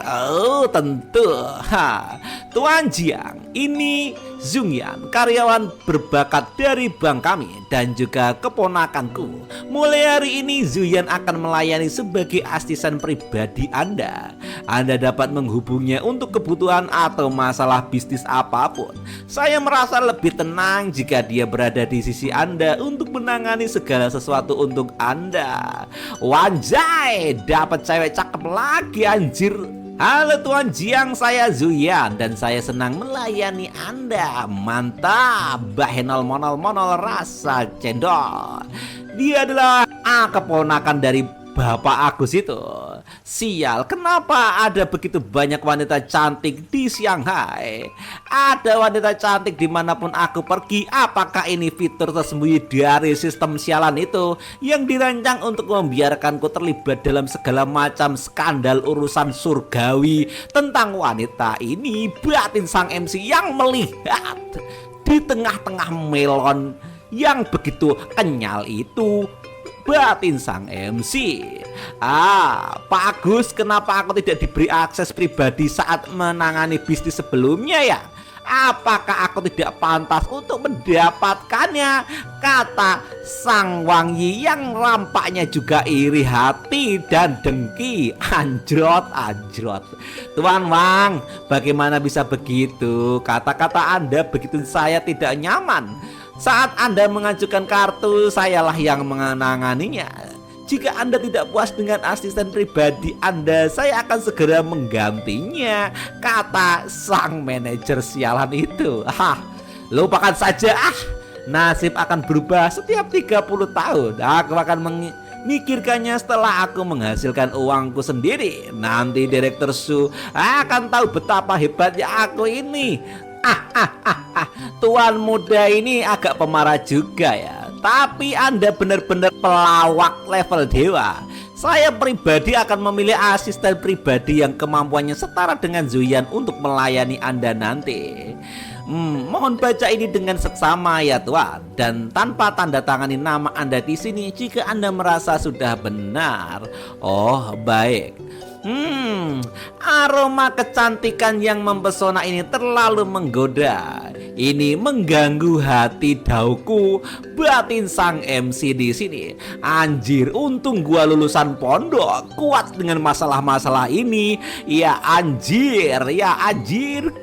Tentu. Tuan Jiang, ini Zhongyan, karyawan berbakat dari bank kami dan juga keponakanku. Mulai hari ini Zhongyan akan melayani sebagai asisten pribadi Anda. Anda dapat menghubungnya untuk kebutuhan atau masalah bisnis apapun. Saya merasa lebih tenang jika dia berada di sisi Anda untuk menangani segala sesuatu untuk Anda. Wanjay, dapat cewek cakep lagi, anjir. Halo Tuan Jiang, saya Zhongyan dan saya senang melayani Anda. Mantap, bahenol monol rasa cendol. Dia adalah keponakan dari Bapak Agus itu. Sial, kenapa ada begitu banyak wanita cantik di Shanghai? Ada wanita cantik dimanapun aku pergi. Apakah ini fitur tersembunyi dari sistem sialan itu yang dirancang untuk membiarkanku terlibat dalam segala macam skandal urusan surgawi tentang wanita ini? Batin sang MC yang melihat di tengah-tengah melon yang begitu kenyal itu. Batin sang MC, Pak Agus, kenapa aku tidak diberi akses pribadi saat menangani bisnis sebelumnya ya? Apakah aku tidak pantas untuk mendapatkannya? Kata sang Wang Yi yang nampaknya juga iri hati dan dengki. Anjrot. Tuan Wang, bagaimana bisa begitu? Kata-kata Anda begitu saya tidak nyaman. Saat Anda mengajukan kartu, sayalah yang menanganinya. Jika Anda tidak puas dengan asisten pribadi Anda, saya akan segera menggantinya. Kata sang manajer sialan itu. Lupakan saja, nasib akan berubah setiap 30 tahun. Aku akan memikirkannya setelah aku menghasilkan uangku sendiri. Nanti Direktur Su akan tahu betapa hebatnya aku ini. Tuan muda ini agak pemarah juga ya. Tapi Anda benar-benar pelawak level dewa. Saya pribadi akan memilih asisten pribadi yang kemampuannya setara dengan Zuyan untuk melayani Anda nanti. Mohon baca ini dengan seksama ya Tuan, dan tanpa tanda tangani nama Anda di sini jika Anda merasa sudah benar. Oh, baik. Aroma kecantikan yang mempesona ini terlalu menggoda. Ini mengganggu hati dauku, batin sang MC di sini. Anjir, untung gua lulusan pondok, kuat dengan masalah-masalah ini. Ya anjir,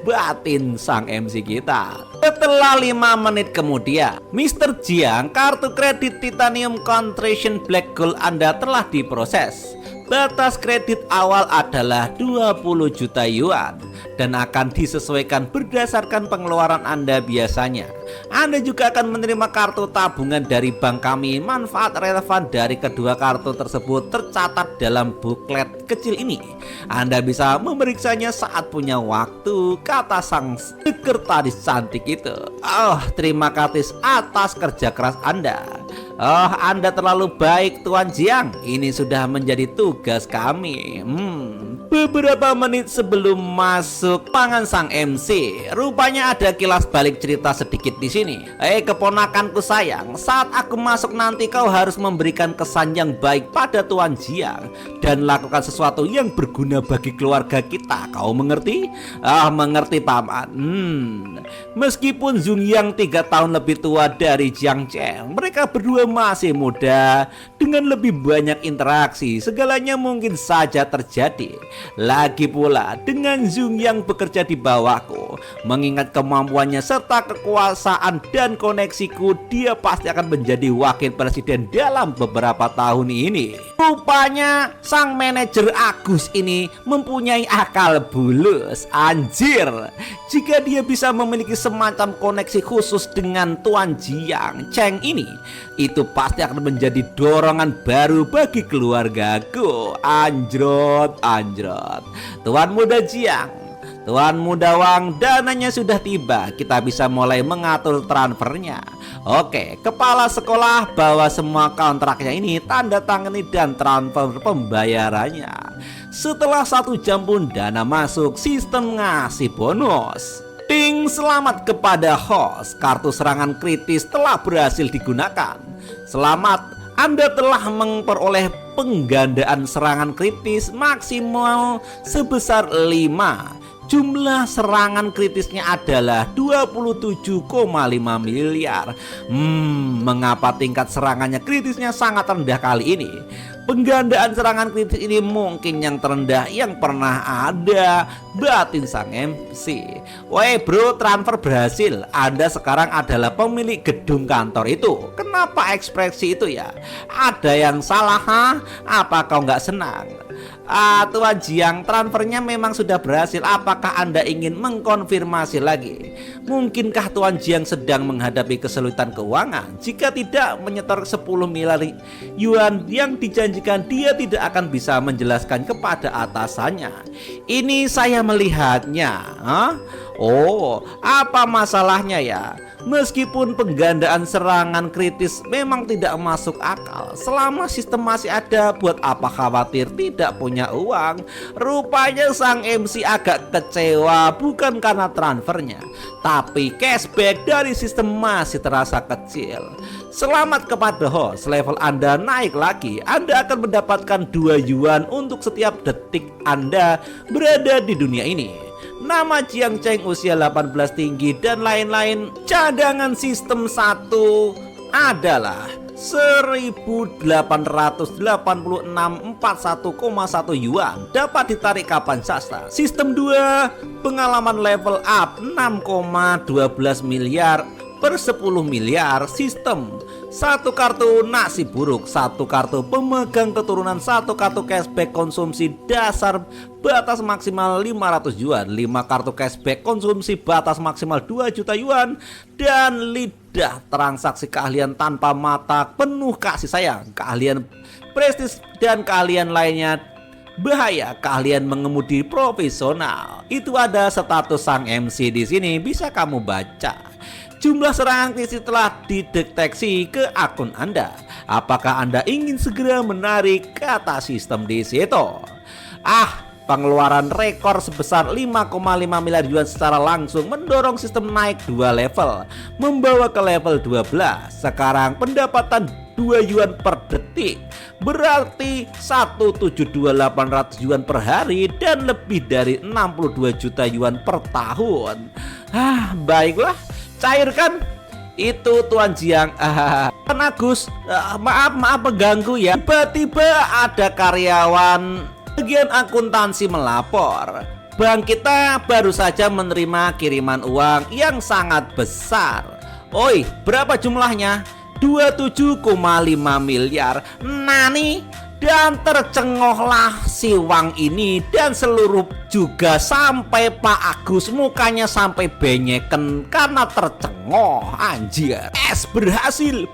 batin sang MC kita. Setelah 5 menit kemudian, Mr. Jiang, kartu kredit Titanium Concentration Black Gold Anda telah diproses. Batas kredit awal adalah 20 juta yuan dan akan disesuaikan berdasarkan pengeluaran Anda biasanya. Anda juga akan menerima kartu tabungan dari bank kami. Manfaat relevan dari kedua kartu tersebut tercatat dalam buklet kecil ini. Anda bisa memeriksanya saat punya waktu, kata sang sekretaris cantik itu. Oh, terima kasih atas kerja keras Anda. Oh, Anda terlalu baik Tuan Jiang. Ini sudah menjadi tugas kami. Beberapa menit sebelum masuk pangan sang MC, rupanya ada kilas balik cerita sedikit di sini. Keponakanku sayang, saat aku masuk nanti kau harus memberikan kesan yang baik pada Tuan Jiang dan lakukan sesuatu yang berguna bagi keluarga kita. Kau mengerti? Mengerti paman. Meskipun Zhong Yang 3 tahun lebih tua dari Jiang Cheng, mereka berdua masih muda. Dengan lebih banyak interaksi, segalanya mungkin saja terjadi. Lagi pula, dengan Zhong Yang bekerja di bawahku, mengingat kemampuannya serta kekuasaan dan koneksiku, dia pasti akan menjadi wakil presiden dalam beberapa tahun ini. Rupanya sang manajer Agus ini mempunyai akal bulus. Anjir, jika dia bisa memiliki semacam koneksi khusus dengan Tuan Jiang Cheng ini, itu pasti akan menjadi dorongan baru bagi keluargaku. Anjrot. Tuan Muda Jiang, Tuan Muda Wang, dananya sudah tiba. Kita bisa mulai mengatur transfernya. Oke, kepala sekolah bawa semua kontraknya ini, tanda tangani dan transfer pembayarannya. Setelah 1 jam pun dana masuk, sistem ngasih bonus. Ding, selamat kepada host. Kartu serangan kritis telah berhasil digunakan. Selamat, Anda telah memperoleh penggandaan serangan kritis maksimal sebesar 5. Jumlah serangan kritisnya adalah 27,5 miliar. Mengapa tingkat serangannya kritisnya sangat rendah kali ini? Penggandaan serangan kritis ini mungkin yang terendah yang pernah ada, batin sang MC. Woi bro, transfer berhasil. Anda sekarang adalah pemilik gedung kantor itu. Kenapa ekspresi itu ya? Ada yang salah, ha? Apa kau nggak senang? Tuan Jiang, transfernya memang sudah berhasil. Apakah Anda ingin mengkonfirmasi lagi? Mungkinkah Tuan Jiang sedang menghadapi kesulitan keuangan? Jika tidak, menyetor 10 miliar yuan yang dijanjikan, dia tidak akan bisa menjelaskan kepada atasannya. Ini saya melihatnya. Oh, apa masalahnya ya? Meskipun penggandaan serangan kritis memang tidak masuk akal, selama sistem masih ada, buat apa khawatir tidak punya uang? Rupanya sang MC agak kecewa bukan karena transfernya, tapi cashback dari sistem masih terasa kecil. Selamat kepada host, level Anda naik lagi. Anda akan mendapatkan 2 yuan untuk setiap detik Anda berada di dunia ini. Nama Jiang Cheng, usia 18, tinggi dan lain-lain. Cadangan sistem 1 adalah 1.886.41,1 yuan, dapat ditarik kapan saja. Sistem 2 pengalaman level up 6,12 miliar per 10 miliar. Sistem 1 kartu nasi buruk, 1 kartu pemegang keturunan, 1 kartu cashback konsumsi dasar batas maksimal 500 yuan, 5 kartu cashback konsumsi batas maksimal 2 juta yuan, dan lidah transaksi keahlian tanpa mata penuh kasih sayang, keahlian prestis dan keahlian lainnya. Bahaya, keahlian mengemudi profesional. Itu ada status sang MC di sini, bisa kamu baca. Jumlah serangan phishing telah dideteksi ke akun Anda. Apakah Anda ingin segera menarik kata sistem di situ? Pengeluaran rekor sebesar 5,5 miliar yuan secara langsung mendorong sistem naik 2 level, membawa ke level 12. Sekarang pendapatan 2 yuan per detik, berarti 172.800 yuan per hari dan lebih dari 62 juta yuan per tahun. Baiklah, cairkan itu Tuan Jiang. Tuan Agus, maaf mengganggu ya. Tiba-tiba ada karyawan bagian akuntansi melapor, bank kita baru saja menerima kiriman uang yang sangat besar. Oi, berapa jumlahnya? 27,5 miliar. Nani? Dan tercengohlah si Wang ini dan seluruh juga sampai Pak Agus mukanya sampai benyeken karena tercengoh. Anjir. Berhasil.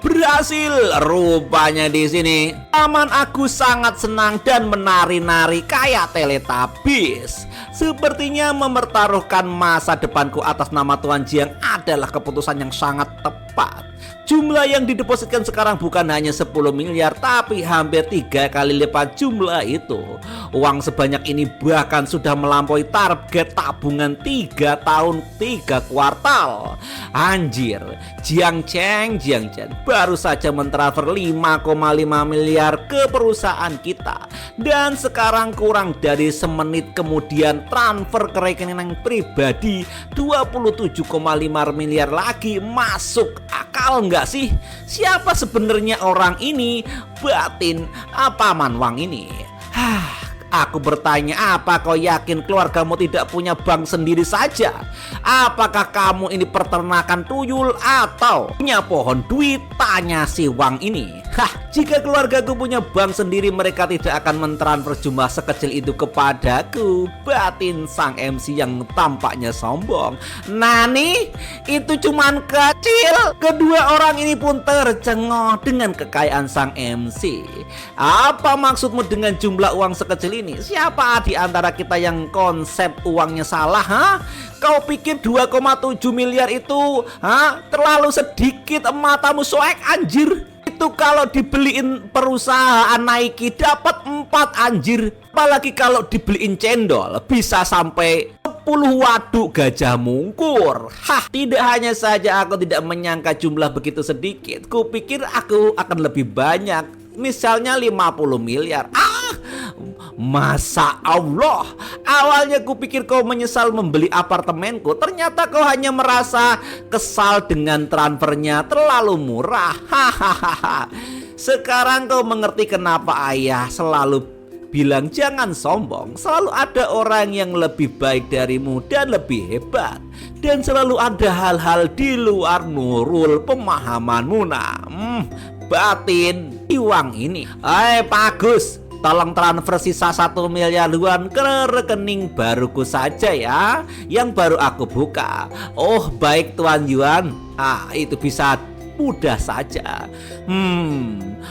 Rupanya di sini Paman Agus sangat senang dan menari-nari kayak Teletubbies. Sepertinya mempertaruhkan masa depanku atas nama Tuan Jiang adalah keputusan yang sangat tepat. Jumlah yang didepositkan sekarang bukan hanya 10 miliar, tapi hampir 3 kali lipat jumlah itu. Uang sebanyak ini bahkan sudah melampaui target tabungan 3 tahun 3 kuartal. Anjir, Jiang Chen baru saja mentransfer 5,5 miliar ke perusahaan kita. Dan sekarang kurang dari semenit kemudian transfer ke rekening pribadi 27,5 miliar lagi masuk. Akal nggak sih? Siapa sebenarnya orang ini? Batin Paman Wang ini? Aku bertanya, apa kau yakin keluargamu tidak punya bank sendiri saja? Apakah kamu ini peternakan tuyul atau punya pohon duit? Tanya si Wang ini. Jika keluargaku punya bank sendiri, mereka tidak akan mentransfer jumlah sekecil itu kepadaku. Batin sang MC yang tampaknya sombong. Nani? Itu cuman kecil. Kedua orang ini pun tercengoh dengan kekayaan sang MC. Apa maksudmu dengan jumlah uang sekecil ini? Siapa di antara kita yang konsep uangnya salah? Kau pikir 2,7 miliar itu terlalu sedikit? Matamu soek anjir. Itu kalau dibeliin perusahaan Nike dapat 4 anjir. Apalagi kalau dibeliin cendol bisa sampai 10 waduk Gajah Mungkur. Tidak hanya saja aku tidak menyangka jumlah begitu sedikit. Kupikir aku akan lebih banyak. Misalnya 50 miliar. Masa Allah. Awalnya kupikir kau menyesal membeli apartemenku. Ternyata kau hanya merasa kesal dengan transfernya terlalu murah. Sekarang kau mengerti kenapa ayah selalu bilang jangan sombong. Selalu ada orang yang lebih baik darimu dan lebih hebat. Dan selalu ada hal-hal di luar nurul pemahamanmu. Batin Iwang ini. Pak Agus, tolong transfer sisa 1 miliar yuan ke rekening baruku saja ya, yang baru aku buka. Oh baik Tuan Yuan. Itu bisa mudah saja.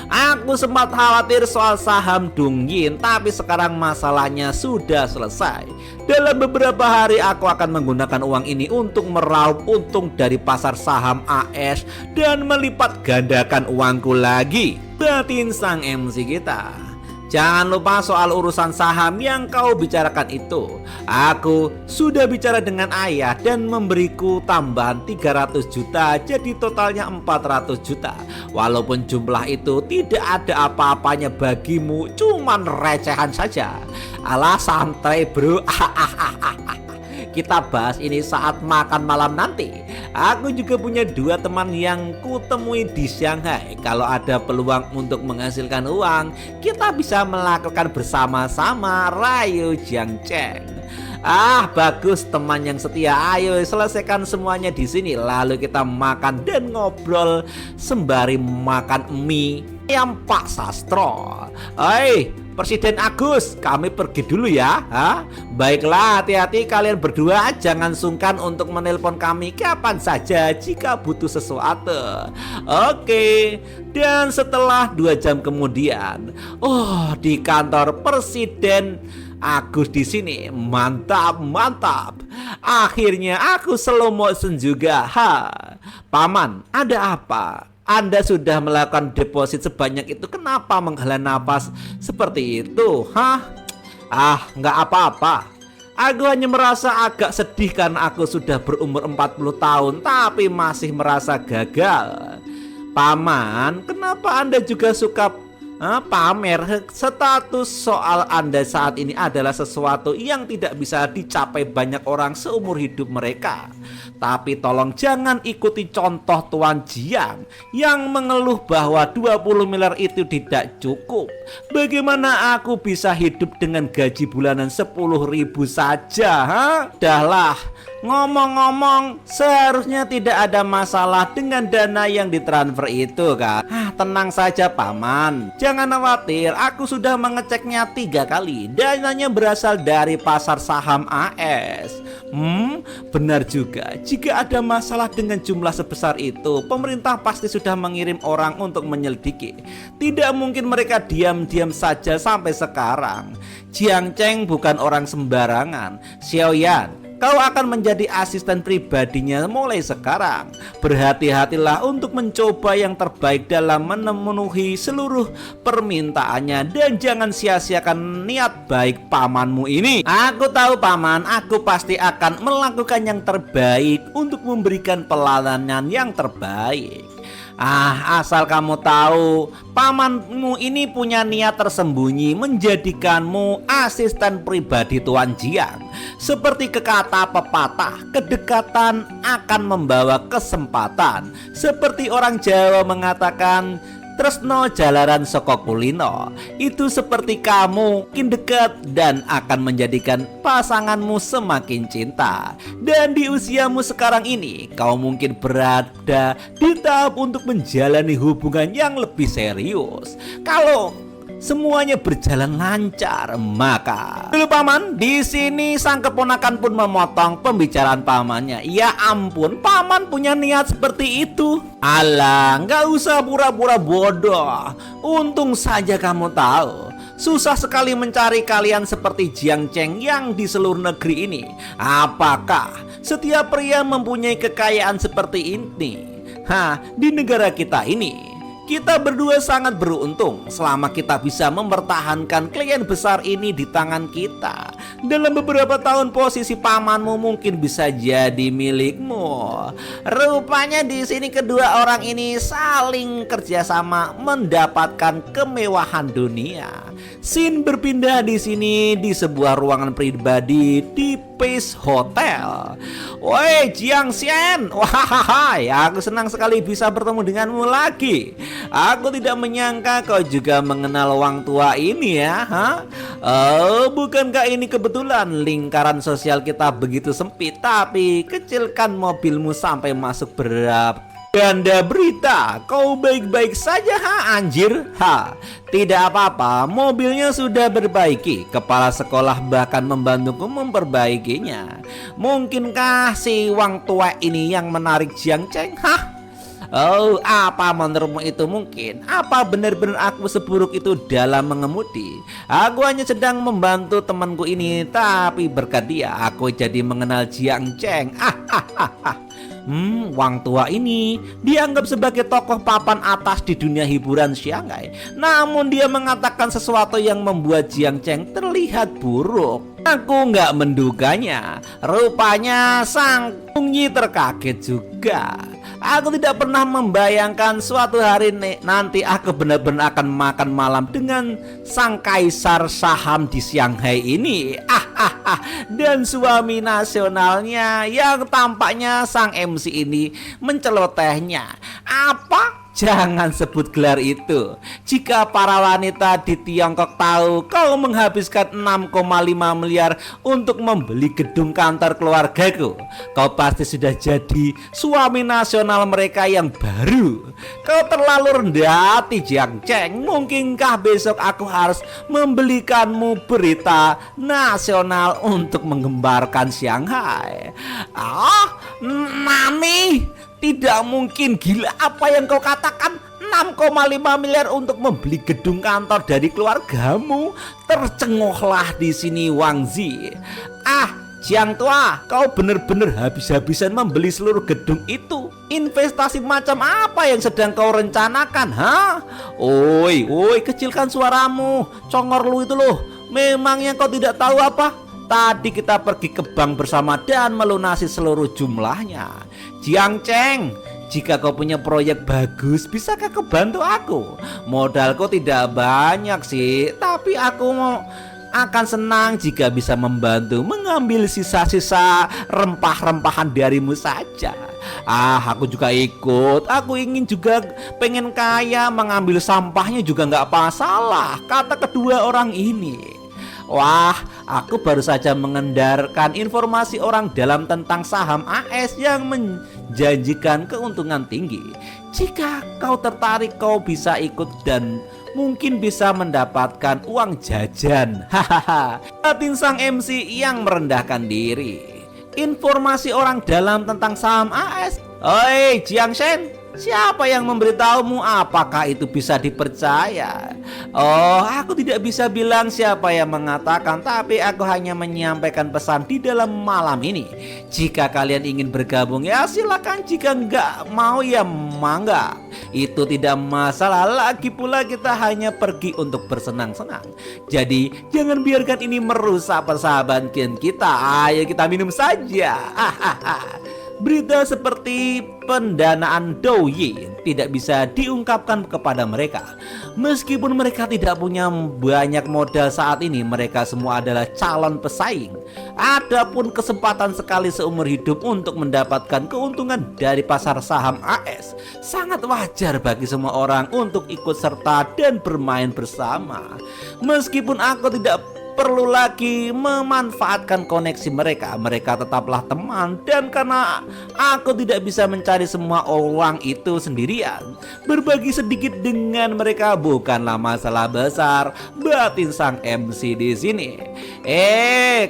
Aku sempat khawatir soal saham Dongyin, tapi sekarang masalahnya sudah selesai. Dalam beberapa hari aku akan menggunakan uang ini untuk meraup untung dari pasar saham AS dan melipat gandakan uangku lagi. Batin sang MC kita. Jangan lupa soal urusan saham yang kau bicarakan itu. Aku sudah bicara dengan ayah dan memberiku tambahan 300 juta, jadi totalnya 400 juta. Walaupun jumlah itu tidak ada apa-apanya bagimu, cuman recehan saja. Alah santai bro. Kita bahas ini saat makan malam nanti. Aku juga punya 2 teman yang kutemui di Shanghai. Kalau ada peluang untuk menghasilkan uang, kita bisa melakukan bersama-sama. Rayo Jiang Chen. Bagus teman yang setia. Ayo selesaikan semuanya di sini. Lalu kita makan dan ngobrol sembari makan mie Yang Pak Sastro. Presiden Agus, kami pergi dulu ya. Baiklah, hati-hati kalian berdua. Jangan sungkan untuk menelpon kami kapan saja jika butuh sesuatu. Oke. Dan setelah 2 jam kemudian, di kantor Presiden Agus di sini. Mantap. Akhirnya aku slow motion juga. Paman, ada apa? Anda sudah melakukan deposit sebanyak itu, kenapa menghela nafas seperti itu? Nggak apa-apa. Aku hanya merasa agak sedih karena aku sudah berumur 40 tahun tapi masih merasa gagal. Paman, kenapa Anda juga suka pamer? Status soal Anda saat ini adalah sesuatu yang tidak bisa dicapai banyak orang seumur hidup mereka. Tapi tolong jangan ikuti contoh Tuan Jiang yang mengeluh bahwa 20 miliar itu tidak cukup. Bagaimana aku bisa hidup dengan gaji bulanan 10.000 saja? Dahlah, ngomong-ngomong, seharusnya tidak ada masalah dengan dana yang ditransfer itu kan? Tenang saja Paman, jangan khawatir, aku sudah mengeceknya 3 kali. Dananya berasal dari pasar saham AS. Benar juga, jika ada masalah dengan jumlah sebesar itu, pemerintah pasti sudah mengirim orang untuk menyelidiki. Tidak mungkin mereka diam-diam saja sampai sekarang. Jiang Cheng bukan orang sembarangan. Xiaoyan, kau akan menjadi asisten pribadinya mulai sekarang. Berhati-hatilah untuk mencoba yang terbaik dalam memenuhi seluruh permintaannya dan jangan sia-siakan niat baik pamanmu ini. Aku tahu Paman, aku pasti akan melakukan yang terbaik untuk memberikan pelayanan yang terbaik. Asal kamu tahu, pamanmu ini punya niat tersembunyi menjadikanmu asisten pribadi Tuan Jiang. Seperti kata pepatah, kedekatan akan membawa kesempatan. Seperti orang Jawa mengatakan, tresno jalaran saka kulino. Itu seperti kamu makin dekat dan akan menjadikan pasanganmu semakin cinta. Dan di usiamu sekarang ini, kau mungkin berada di tahap untuk menjalani hubungan yang lebih serius. Kalau semuanya berjalan lancar, maka dulu Paman, di sini sang keponakan pun memotong pembicaraan pamannya. Ya ampun, Paman punya niat seperti itu? Alah, nggak usah pura-pura bodoh. Untung saja kamu tahu, susah sekali mencari kalian seperti Jiang Cheng yang di seluruh negeri ini. Apakah setiap pria mempunyai kekayaan seperti ini? Di negara kita ini, kita berdua sangat beruntung selama kita bisa mempertahankan klien besar ini di tangan kita. Dalam beberapa tahun posisi pamanmu mungkin bisa jadi milikmu. Rupanya di sini kedua orang ini saling kerjasama mendapatkan kemewahan dunia. Scene berpindah di sini di sebuah ruangan pribadi di Pace Hotel. Woi Jiang Xian, aku senang sekali bisa bertemu denganmu lagi. Aku tidak menyangka kau juga mengenal Wang tua ini ya. Bukankah ini kebetulan lingkaran sosial kita begitu sempit, tapi kecilkan mobilmu sampai masuk berapa ganda berita. Kau baik-baik saja anjir? Tidak apa-apa, mobilnya sudah berbaiki. Kepala sekolah bahkan membantuku memperbaikinya. Mungkinkah si Wang tua ini yang menarik Jiang Cheng? Apa menurutmu itu mungkin? Apa benar-benar aku seburuk itu dalam mengemudi? Aku hanya sedang membantu temanku ini, tapi berkat dia aku jadi mengenal Jiang Cheng. Wang tua ini dianggap sebagai tokoh papan atas di dunia hiburan Shanghai. Namun dia mengatakan sesuatu yang membuat Jiang Cheng terlihat buruk. Aku nggak menduganya. Rupanya sang Kungyi terkaget juga. Aku tidak pernah membayangkan suatu hari nanti aku benar-benar akan makan malam dengan sang kaisar saham di Shanghai ini. Dan suami nasionalnya yang tampaknya sang MC ini mencelotehnya. Apa? Jangan sebut gelar itu. Jika para wanita di Tiongkok tahu kau menghabiskan 6,5 miliar untuk membeli gedung kantor keluargaku, kau pasti sudah jadi suami nasional mereka yang baru. Kau terlalu rendah hati, Jiang Cheng. Mungkinkah besok aku harus membelikanmu berita nasional untuk menggembarkan Shanghai? Nani? Tidak mungkin, gila apa yang kau katakan. 6,5 miliar untuk membeli gedung kantor dari keluargamu. Tercengohlah di sini Wang Zi. Jiang Tua, kau benar-benar habis-habisan membeli seluruh gedung itu. Investasi macam apa yang sedang kau rencanakan, ha? Oi, kecilkan suaramu. Congor lu itu loh. Memangnya kau tidak tahu apa? Tadi kita pergi ke bank bersama dan melunasi seluruh jumlahnya. Jiang Cheng, jika kau punya proyek bagus, bisakah kau bantu aku? Modalku tidak banyak sih, tapi aku akan senang jika bisa membantu mengambil sisa-sisa rempah-rempahan darimu saja. Aku juga ikut. Aku ingin juga pengen kaya, mengambil sampahnya juga nggak masalah, kata kedua orang ini. Wah, aku baru saja mengedarkan informasi orang dalam tentang saham AS yang menjanjikan keuntungan tinggi. Jika kau tertarik, kau bisa ikut dan mungkin bisa mendapatkan uang jajan. Hahaha. Batin sang MC yang merendahkan diri. Informasi orang dalam tentang saham AS. Oi, Jiang Shen, siapa yang memberitahumu? Apakah itu bisa dipercaya? Aku tidak bisa bilang siapa yang mengatakan, tapi aku hanya menyampaikan pesan di dalam malam ini. Jika kalian ingin bergabung ya silakan, jika nggak mau ya mangga. Itu tidak masalah, lagi pula kita hanya pergi untuk bersenang-senang. Jadi jangan biarkan ini merusak persahabatan kita. Ayo kita minum saja. Berita seperti pendanaan Douyin tidak bisa diungkapkan kepada mereka. Meskipun mereka tidak punya banyak modal saat ini, mereka semua adalah calon pesaing. Adapun kesempatan sekali seumur hidup untuk mendapatkan keuntungan dari pasar saham AS, sangat wajar bagi semua orang untuk ikut serta dan bermain bersama. Meskipun aku tidak perlu lagi memanfaatkan koneksi mereka, mereka tetaplah teman. Dan karena aku tidak bisa mencari semua uang itu sendirian, berbagi sedikit dengan mereka bukanlah masalah besar. Batin sang MC di sini.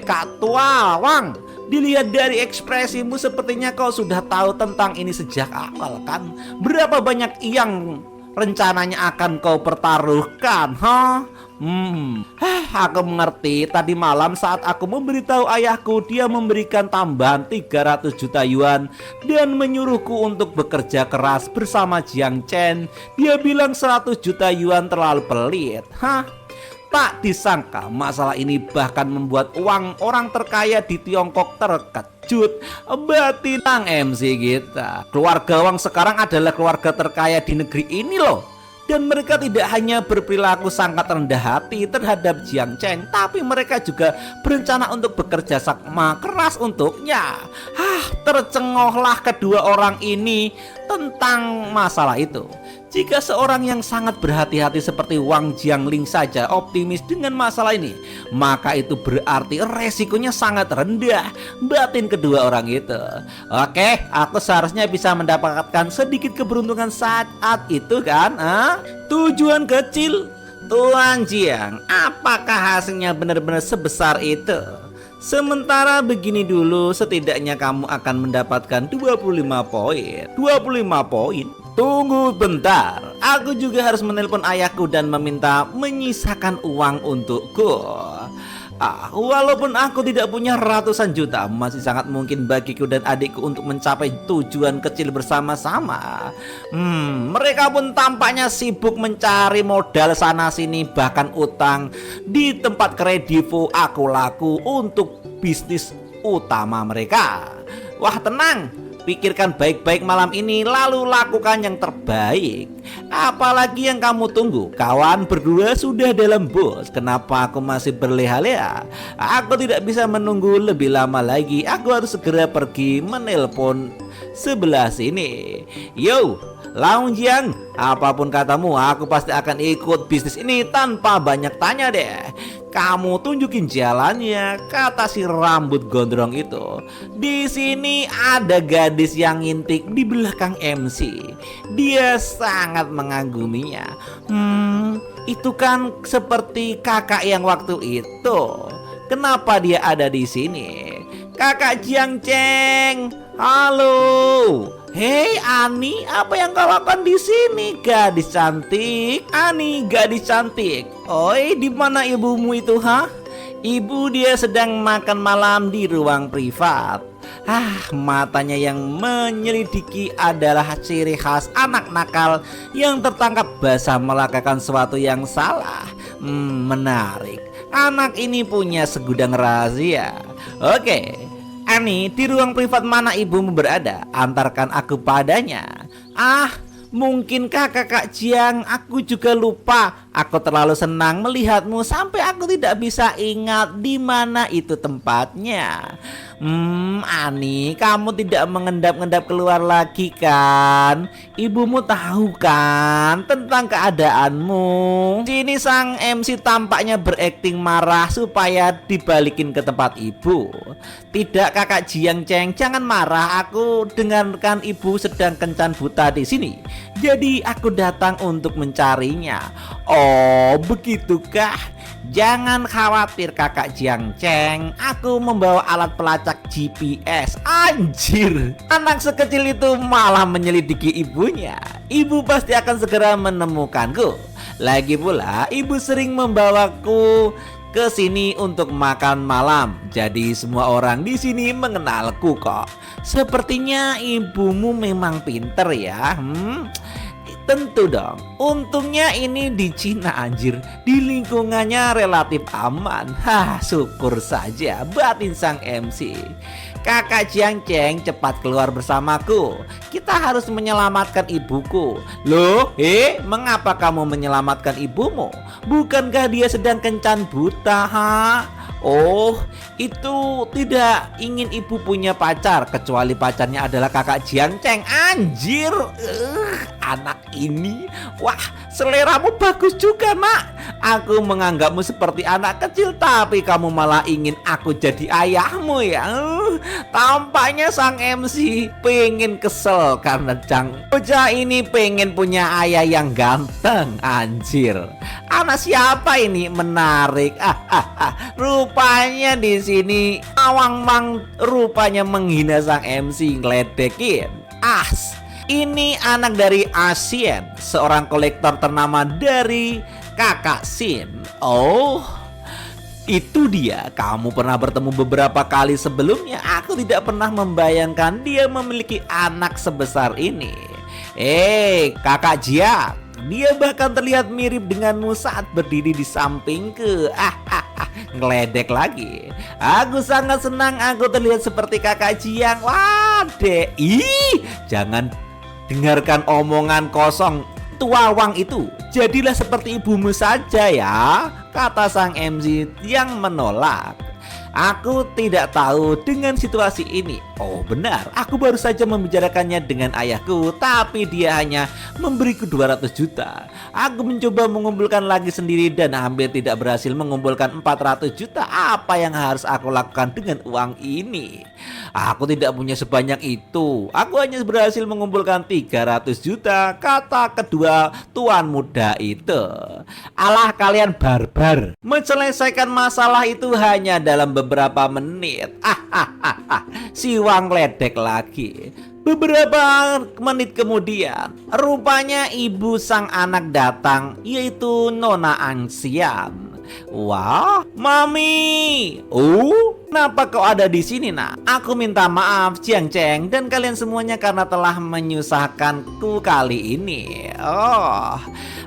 Kak Tua Wang, dilihat dari ekspresimu sepertinya kau sudah tahu tentang ini sejak awal kan? Berapa banyak yang rencananya akan kau pertaruhkan, Aku mengerti. Tadi malam saat aku memberitahu ayahku, dia memberikan tambahan 300 juta yuan dan menyuruhku untuk bekerja keras bersama Jiang Chen. Dia bilang 100 juta yuan terlalu pelit. Tak disangka masalah ini bahkan membuat uang orang terkaya di Tiongkok terkejut. Batin MC kita, keluarga Wang sekarang adalah keluarga terkaya di negeri ini loh. Dan mereka tidak hanya berperilaku sangat rendah hati terhadap Jiang Cheng, tapi mereka juga berencana untuk bekerja sama keras untuknya. Tercengohlah kedua orang ini tentang masalah itu. Jika seorang yang sangat berhati-hati seperti Wang Jiangling saja optimis dengan masalah ini, maka itu berarti resikonya sangat rendah. Batin kedua orang itu. Oke, aku seharusnya bisa mendapatkan sedikit keberuntungan saat itu kan? Tujuan kecil Tuan Jiang, apakah hasilnya benar-benar sebesar itu? Sementara begini dulu, setidaknya kamu akan mendapatkan 25 poin. 25 poin? Tunggu bentar, aku juga harus menelpon ayahku dan meminta menyisakan uang untukku. Walaupun aku tidak punya ratusan juta, masih sangat mungkin bagiku dan adikku untuk mencapai tujuan kecil bersama-sama. Mereka pun tampaknya sibuk mencari modal sana sini, bahkan utang di tempat kredivo aku laku untuk bisnis utama mereka. Wah, tenang, pikirkan baik-baik malam ini lalu lakukan yang terbaik. Apalagi yang kamu tunggu? Kawan berdua sudah dalam bus. Kenapa aku masih berleha-leha? Aku tidak bisa menunggu lebih lama lagi. Aku harus segera pergi menelpon sebelah sini. Yo, Laung Jiang, apapun katamu, aku pasti akan ikut bisnis ini tanpa banyak tanya deh. Kamu tunjukin jalannya, kata si rambut gondrong itu. Di sini ada gadis yang intik di belakang MC. Dia sangat mengaguminya. Itu kan seperti kakak yang waktu itu. Kenapa dia ada di sini? Kakak Jiang Cheng, halo. Hei Ani, apa yang kau lakukan di sini, gadis cantik? Ani, gadis cantik. Oi, di mana ibumu itu, ha? Ibu dia sedang makan malam di ruang privat. Matanya yang menyelidiki adalah ciri khas anak nakal yang tertangkap basah melakukan sesuatu yang salah. Menarik. Anak ini punya segudang rahasia. Oke. Ani, di ruang privat mana ibumu berada? Antarkan aku padanya. Mungkin kakak Jiang, aku juga lupa. Aku terlalu senang melihatmu sampai aku tidak bisa ingat di mana itu tempatnya. Ani, kamu tidak mengendap-endap keluar lagi kan? Ibumu tahu kan tentang keadaanmu? Sini sang MC tampaknya berakting marah supaya dibalikin ke tempat ibu. Tidak kakak Jiang Cheng, jangan marah. Aku dengarkan ibu sedang kencan buta di sini. Jadi aku datang untuk mencarinya. Oh, begitukah? Jangan khawatir kakak Jiang Cheng, aku membawa alat pelacak GPS. Anjir, anak sekecil itu malah menyelidiki ibunya. Ibu pasti akan segera menemukanku. Lagi pula ibu sering membawaku ke sini untuk makan malam. Jadi semua orang di sini mengenalku kok. Sepertinya ibumu memang pinter ya. Tentu dong. Untungnya ini di Cina anjir. Di lingkungannya relatif aman. Syukur saja, batin sang MC. Kakak Jiang Cheng, cepat keluar bersamaku. Kita harus menyelamatkan ibuku. Loh, mengapa kamu menyelamatkan ibumu? Bukankah dia sedang kencan buta, ha? Oh, itu tidak ingin ibu punya pacar, kecuali pacarnya adalah kakak Jiang Cheng. Anjir, anak ini. Wah, seleramu bagus juga, nak. Aku menganggapmu seperti anak kecil, tapi kamu malah ingin aku jadi ayahmu ya. Tampaknya sang MC pengen kesel karena bocah ini pengen punya ayah yang ganteng. Anjir, anak siapa ini? Menarik. Rupanya di sini Awang Mang rupanya menghina sang MC, ngeledekin. Ini anak dari Asien, seorang kolektor ternama dari kakak Sin. Oh, itu dia. Kamu pernah bertemu beberapa kali sebelumnya. Aku tidak pernah membayangkan dia memiliki anak sebesar ini. Kakak Jiang, dia bahkan terlihat mirip denganmu saat berdiri di sampingku. Ngeledek lagi. Aku sangat senang aku terlihat seperti kakak Jiang. Wah, jangan dengarkan omongan kosong tua Wang itu. Jadilah seperti ibumu saja ya, kata sang MC yang menolak. Aku tidak tahu dengan situasi ini. Oh benar, aku baru saja membicarakannya dengan ayahku, tapi dia hanya memberiku 200 juta. Aku mencoba mengumpulkan lagi sendiri dan hampir tidak berhasil mengumpulkan 400 juta. Apa yang harus aku lakukan dengan uang ini? Aku tidak punya sebanyak itu. Aku hanya berhasil mengumpulkan 300 juta, kata kedua tuan muda itu. Alah, kalian barbar. Menyelesaikan masalah itu hanya dalam beberapa menit. Si Wang ledek lagi. Beberapa menit kemudian, rupanya ibu sang anak datang, yaitu Nona Angsian. Wah, Mami. Kenapa kau ada di sini, nak? Aku minta maaf, Jiang Cheng, dan kalian semuanya karena telah menyusahkanku kali ini. Oh,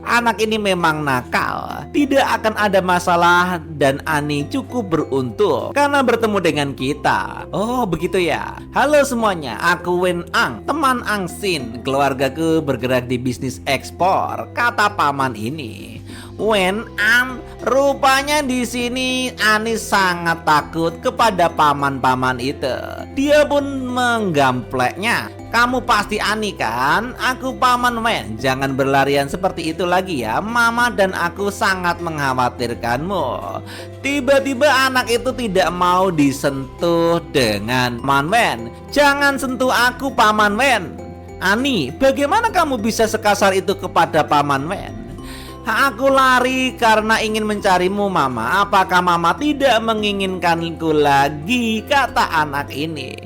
anak ini memang nakal. Tidak akan ada masalah dan Ani cukup beruntung karena bertemu dengan kita. Oh, begitu ya. Halo semuanya, aku Wen Ang, teman Ang Sin. Keluargaku bergerak di bisnis ekspor, kata paman ini. Wen An, rupanya di sini Ani sangat takut kepada paman-paman itu. Dia pun menggampleknya. Kamu pasti Ani kan? Aku Paman Wen. Jangan berlarian seperti itu lagi ya. Mama dan aku sangat mengkhawatirkanmu. Tiba-tiba anak itu tidak mau disentuh dengan Paman Wen. Jangan sentuh aku Paman Wen. Ani, bagaimana kamu bisa sekasar itu kepada Paman Wen? Aku lari karena ingin mencarimu Mama. Apakah Mama tidak menginginkanku lagi? Kata anak ini.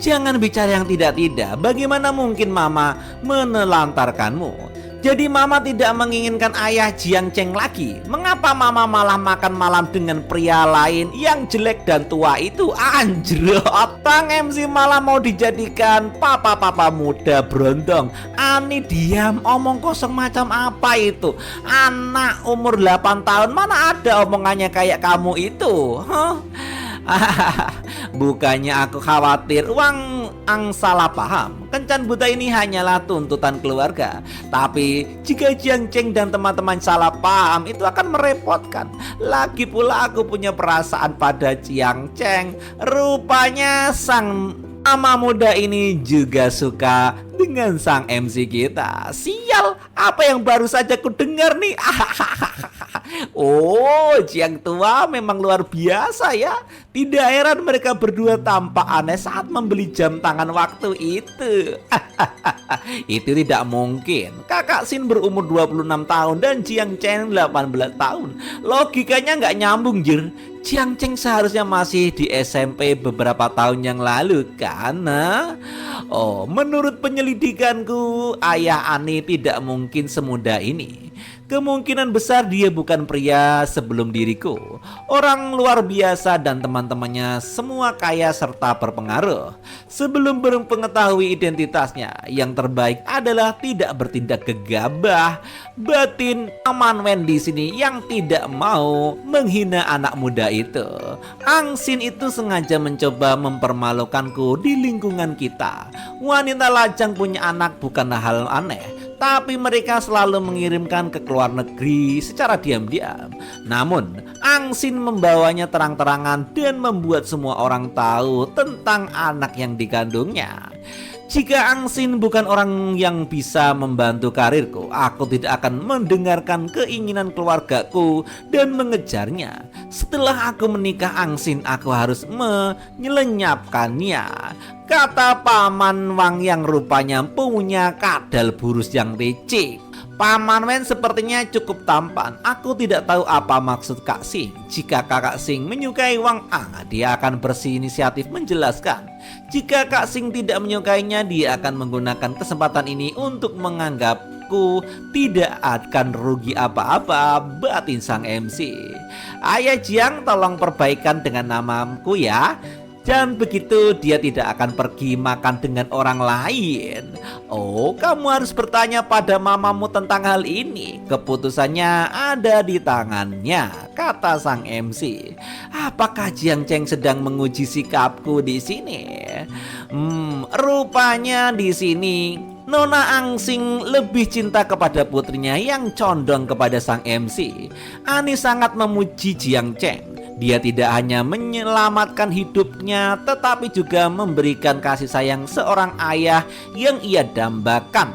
Jangan bicara yang tidak-tidak. Bagaimana mungkin Mama menelantarkanmu? Jadi Mama tidak menginginkan ayah Jiang Cheng lagi. Mengapa Mama malah makan malam dengan pria lain yang jelek dan tua itu? Anjrot, Bang MC malah mau dijadikan papa-papa muda berondong. Ani diam, omong kosong macam apa itu? Anak umur 8 tahun mana ada omongannya kayak kamu itu? Huh? Bukannya aku khawatir Wang Ang salah paham. Kencan buta ini hanyalah tuntutan keluarga. Tapi jika Jiang Cheng dan teman-teman salah paham, itu akan merepotkan. Lagi pula aku punya perasaan pada Jiang Cheng. Rupanya sang mama muda ini juga suka dengan sang MC kita. Sial, apa yang baru saja ku dengar nih? Oh, Jiang tua memang luar biasa ya. Tidak heran mereka berdua tampak aneh saat membeli jam tangan waktu itu. Itu tidak mungkin. Kakak Sin berumur 26 tahun dan Jiang Cheng 18 tahun. Logikanya nggak nyambung, Jir. Jiang Cheng seharusnya masih di SMP beberapa tahun yang lalu kan? Oh, menurut penyelidikanku, ayah Ani tidak mungkin semudah ini. Kemungkinan besar dia bukan pria sebelum diriku. Orang luar biasa dan teman-temannya semua kaya serta berpengaruh. Sebelum mengetahui identitasnya, yang terbaik adalah tidak bertindak gegabah. Batin Paman Wen di sini yang tidak mau menghina anak muda itu. Ang Sin itu sengaja mencoba mempermalukanku di lingkungan kita. Wanita lajang punya anak bukanlah hal aneh. Tapi mereka selalu mengirimkan ke luar negeri secara diam-diam. Namun, Ang Sin membawanya terang-terangan dan membuat semua orang tahu tentang anak yang dikandungnya. Jika Ang Sin bukan orang yang bisa membantu karirku, aku tidak akan mendengarkan keinginan keluargaku dan mengejarnya. Setelah aku menikah Ang Sin, aku harus menyelenyapkannya. Kata Paman Wang yang rupanya punya kadal burus yang licik. Paman Wen sepertinya cukup tampan. Aku tidak tahu apa maksud Kak Sing. Jika Kakak Sing menyukai Wang Ang, dia akan berinisiatif menjelaskan. Jika Kak Sing tidak menyukainya, dia akan menggunakan kesempatan ini untuk menganggapku tidak akan rugi apa-apa, batin sang MC. Ayah Jiang, tolong perbaikan dengan namaku ya. Dan begitu dia tidak akan pergi makan dengan orang lain. Oh, kamu harus bertanya pada mamamu tentang hal ini. Keputusannya ada di tangannya, kata sang MC. Apakah Jiang Cheng sedang menguji sikapku di sini? Rupanya di sini Nona Ang Sing lebih cinta kepada putrinya yang condong kepada sang MC. Ani sangat memuji Jiang Cheng. Dia tidak hanya menyelamatkan hidupnya, tetapi juga memberikan kasih sayang seorang ayah yang ia dambakan.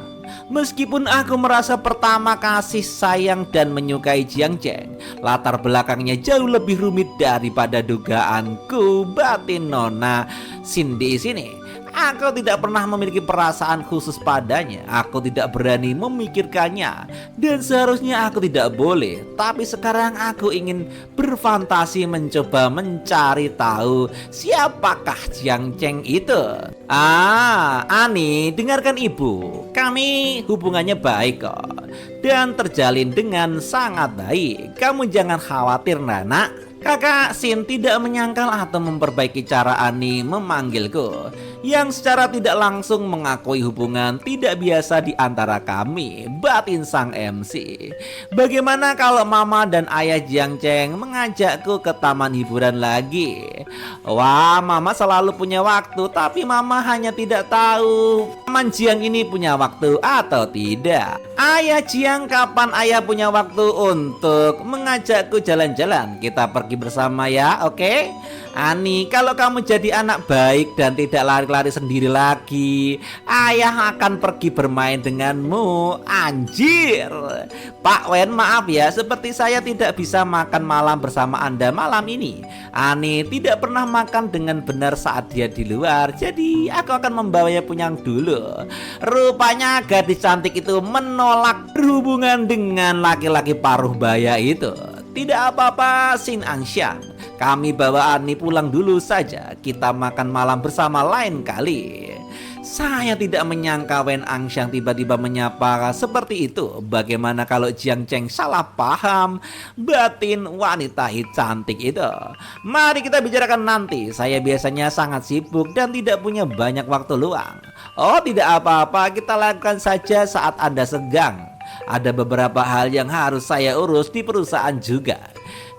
Meskipun aku merasa pertama kasih sayang dan menyukai Jiang Cheng, latar belakangnya jauh lebih rumit daripada dugaanku, batin Nona Cindy sini. Aku tidak pernah memiliki perasaan khusus padanya. Aku tidak berani memikirkannya. Dan seharusnya aku tidak boleh. Tapi sekarang aku ingin berfantasi mencoba mencari tahu siapakah Jiang Cheng itu. Ani, dengarkan ibu. Kami hubungannya baik kok. Dan terjalin dengan sangat baik. Kamu jangan khawatir, Nana. Kakak Sin tidak menyangkal atau memperbaiki cara Ani memanggilku, yang secara tidak langsung mengakui hubungan tidak biasa di antara kami, batin sang MC. Bagaimana kalau mama dan ayah Jiang Cheng mengajakku ke taman hiburan lagi? Wah, mama selalu punya waktu, tapi mama hanya tidak tahu Paman Jiang ini punya waktu atau tidak? Ayah Jiang, kapan ayah punya waktu untuk mengajakku jalan-jalan? Kita pergi bersama ya, oke? Ani, kalau kamu jadi anak baik dan tidak lari-lari sendiri lagi, ayah akan pergi bermain denganmu. Anjir. Pak Wen, maaf ya, seperti saya tidak bisa makan malam bersama Anda malam ini. Ani tidak pernah makan dengan benar saat dia di luar, jadi aku akan membawanya pulang dulu. Rupanya gadis cantik itu menolak berhubungan dengan laki-laki paruh baya itu. Tidak apa-apa, Sin Anxiang. Kami bawa Ani pulang dulu saja. Kita makan malam bersama lain kali. Saya tidak menyangka Wen Anxiang tiba-tiba menyapa seperti itu. Bagaimana kalau Jiang Cheng salah paham batin wanita cantik itu? Mari kita bicarakan nanti. Saya biasanya sangat sibuk dan tidak punya banyak waktu luang. Oh, tidak apa-apa, kita lakukan saja saat Anda senggang. Ada beberapa hal yang harus saya urus di perusahaan juga.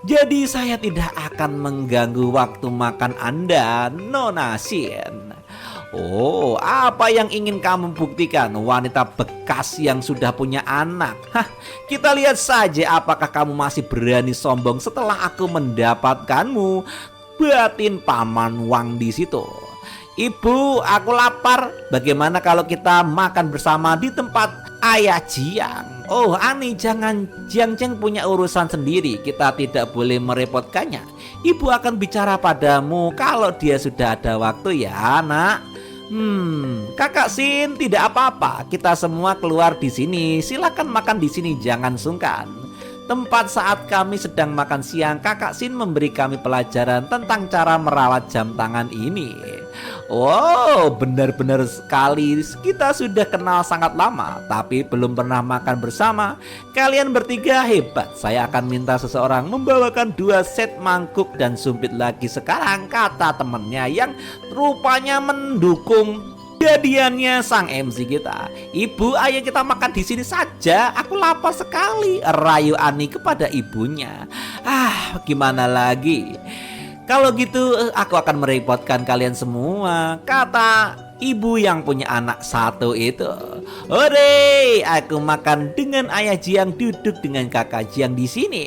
Jadi saya tidak akan mengganggu waktu makan Anda, Nona Xin. Oh, apa yang ingin kamu buktikan, wanita bekas yang sudah punya anak? Hah, kita lihat saja apakah kamu masih berani sombong setelah aku mendapatkanmu. Batin Paman Wang di situ. Ibu, aku lapar. Bagaimana kalau kita makan bersama di tempat Ayah Jiang? Oh, Ani, jangan. Jiang Cheng punya urusan sendiri. Kita tidak boleh merepotkannya. Ibu akan bicara padamu kalau dia sudah ada waktu ya, Nak. Kakak Sin, tidak apa-apa. Kita semua keluar di sini. Silakan makan di sini, jangan sungkan. Tempat saat kami sedang makan siang, Kakak Sin memberi kami pelajaran tentang cara merawat jam tangan ini. Wow, benar-benar sekali. Kita sudah kenal sangat lama, tapi belum pernah makan bersama. Kalian bertiga hebat. Saya akan minta seseorang membawakan 2 set mangkuk dan sumpit lagi sekarang, kata temannya yang rupanya mendukung jadiannya sang MC kita. Ibu, ayo kita makan di sini saja. Aku lapar sekali, rayu Ani kepada ibunya. Gimana lagi? Kalau gitu aku akan merepotkan kalian semua, kata ibu yang punya anak satu itu. Hore, aku makan dengan Ayah Jiang, duduk dengan kakak Jiang di sini.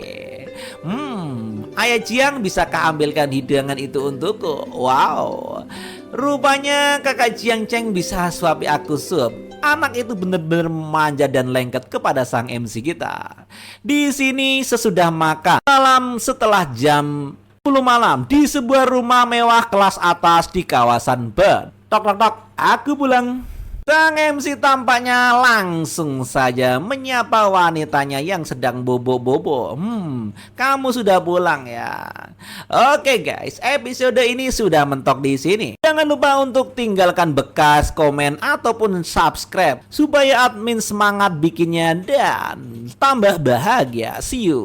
Ayah Jiang, bisakah ambilkan hidangan itu untukku? Wow, rupanya kakak Jiang Cheng bisa suapi aku sup. Anak itu benar-benar manja dan lengket kepada sang MC kita. Di sini sesudah makan malam setelah jam 10 malam di sebuah rumah mewah kelas atas di kawasan Bern. Tok tok tok, aku pulang. Sang MC tampaknya langsung saja menyapa wanitanya yang sedang bobo-bobo. Kamu sudah pulang ya. Oke guys, episode ini sudah mentok di sini. Jangan lupa untuk tinggalkan bekas komen ataupun subscribe supaya admin semangat bikinnya dan tambah bahagia. See you.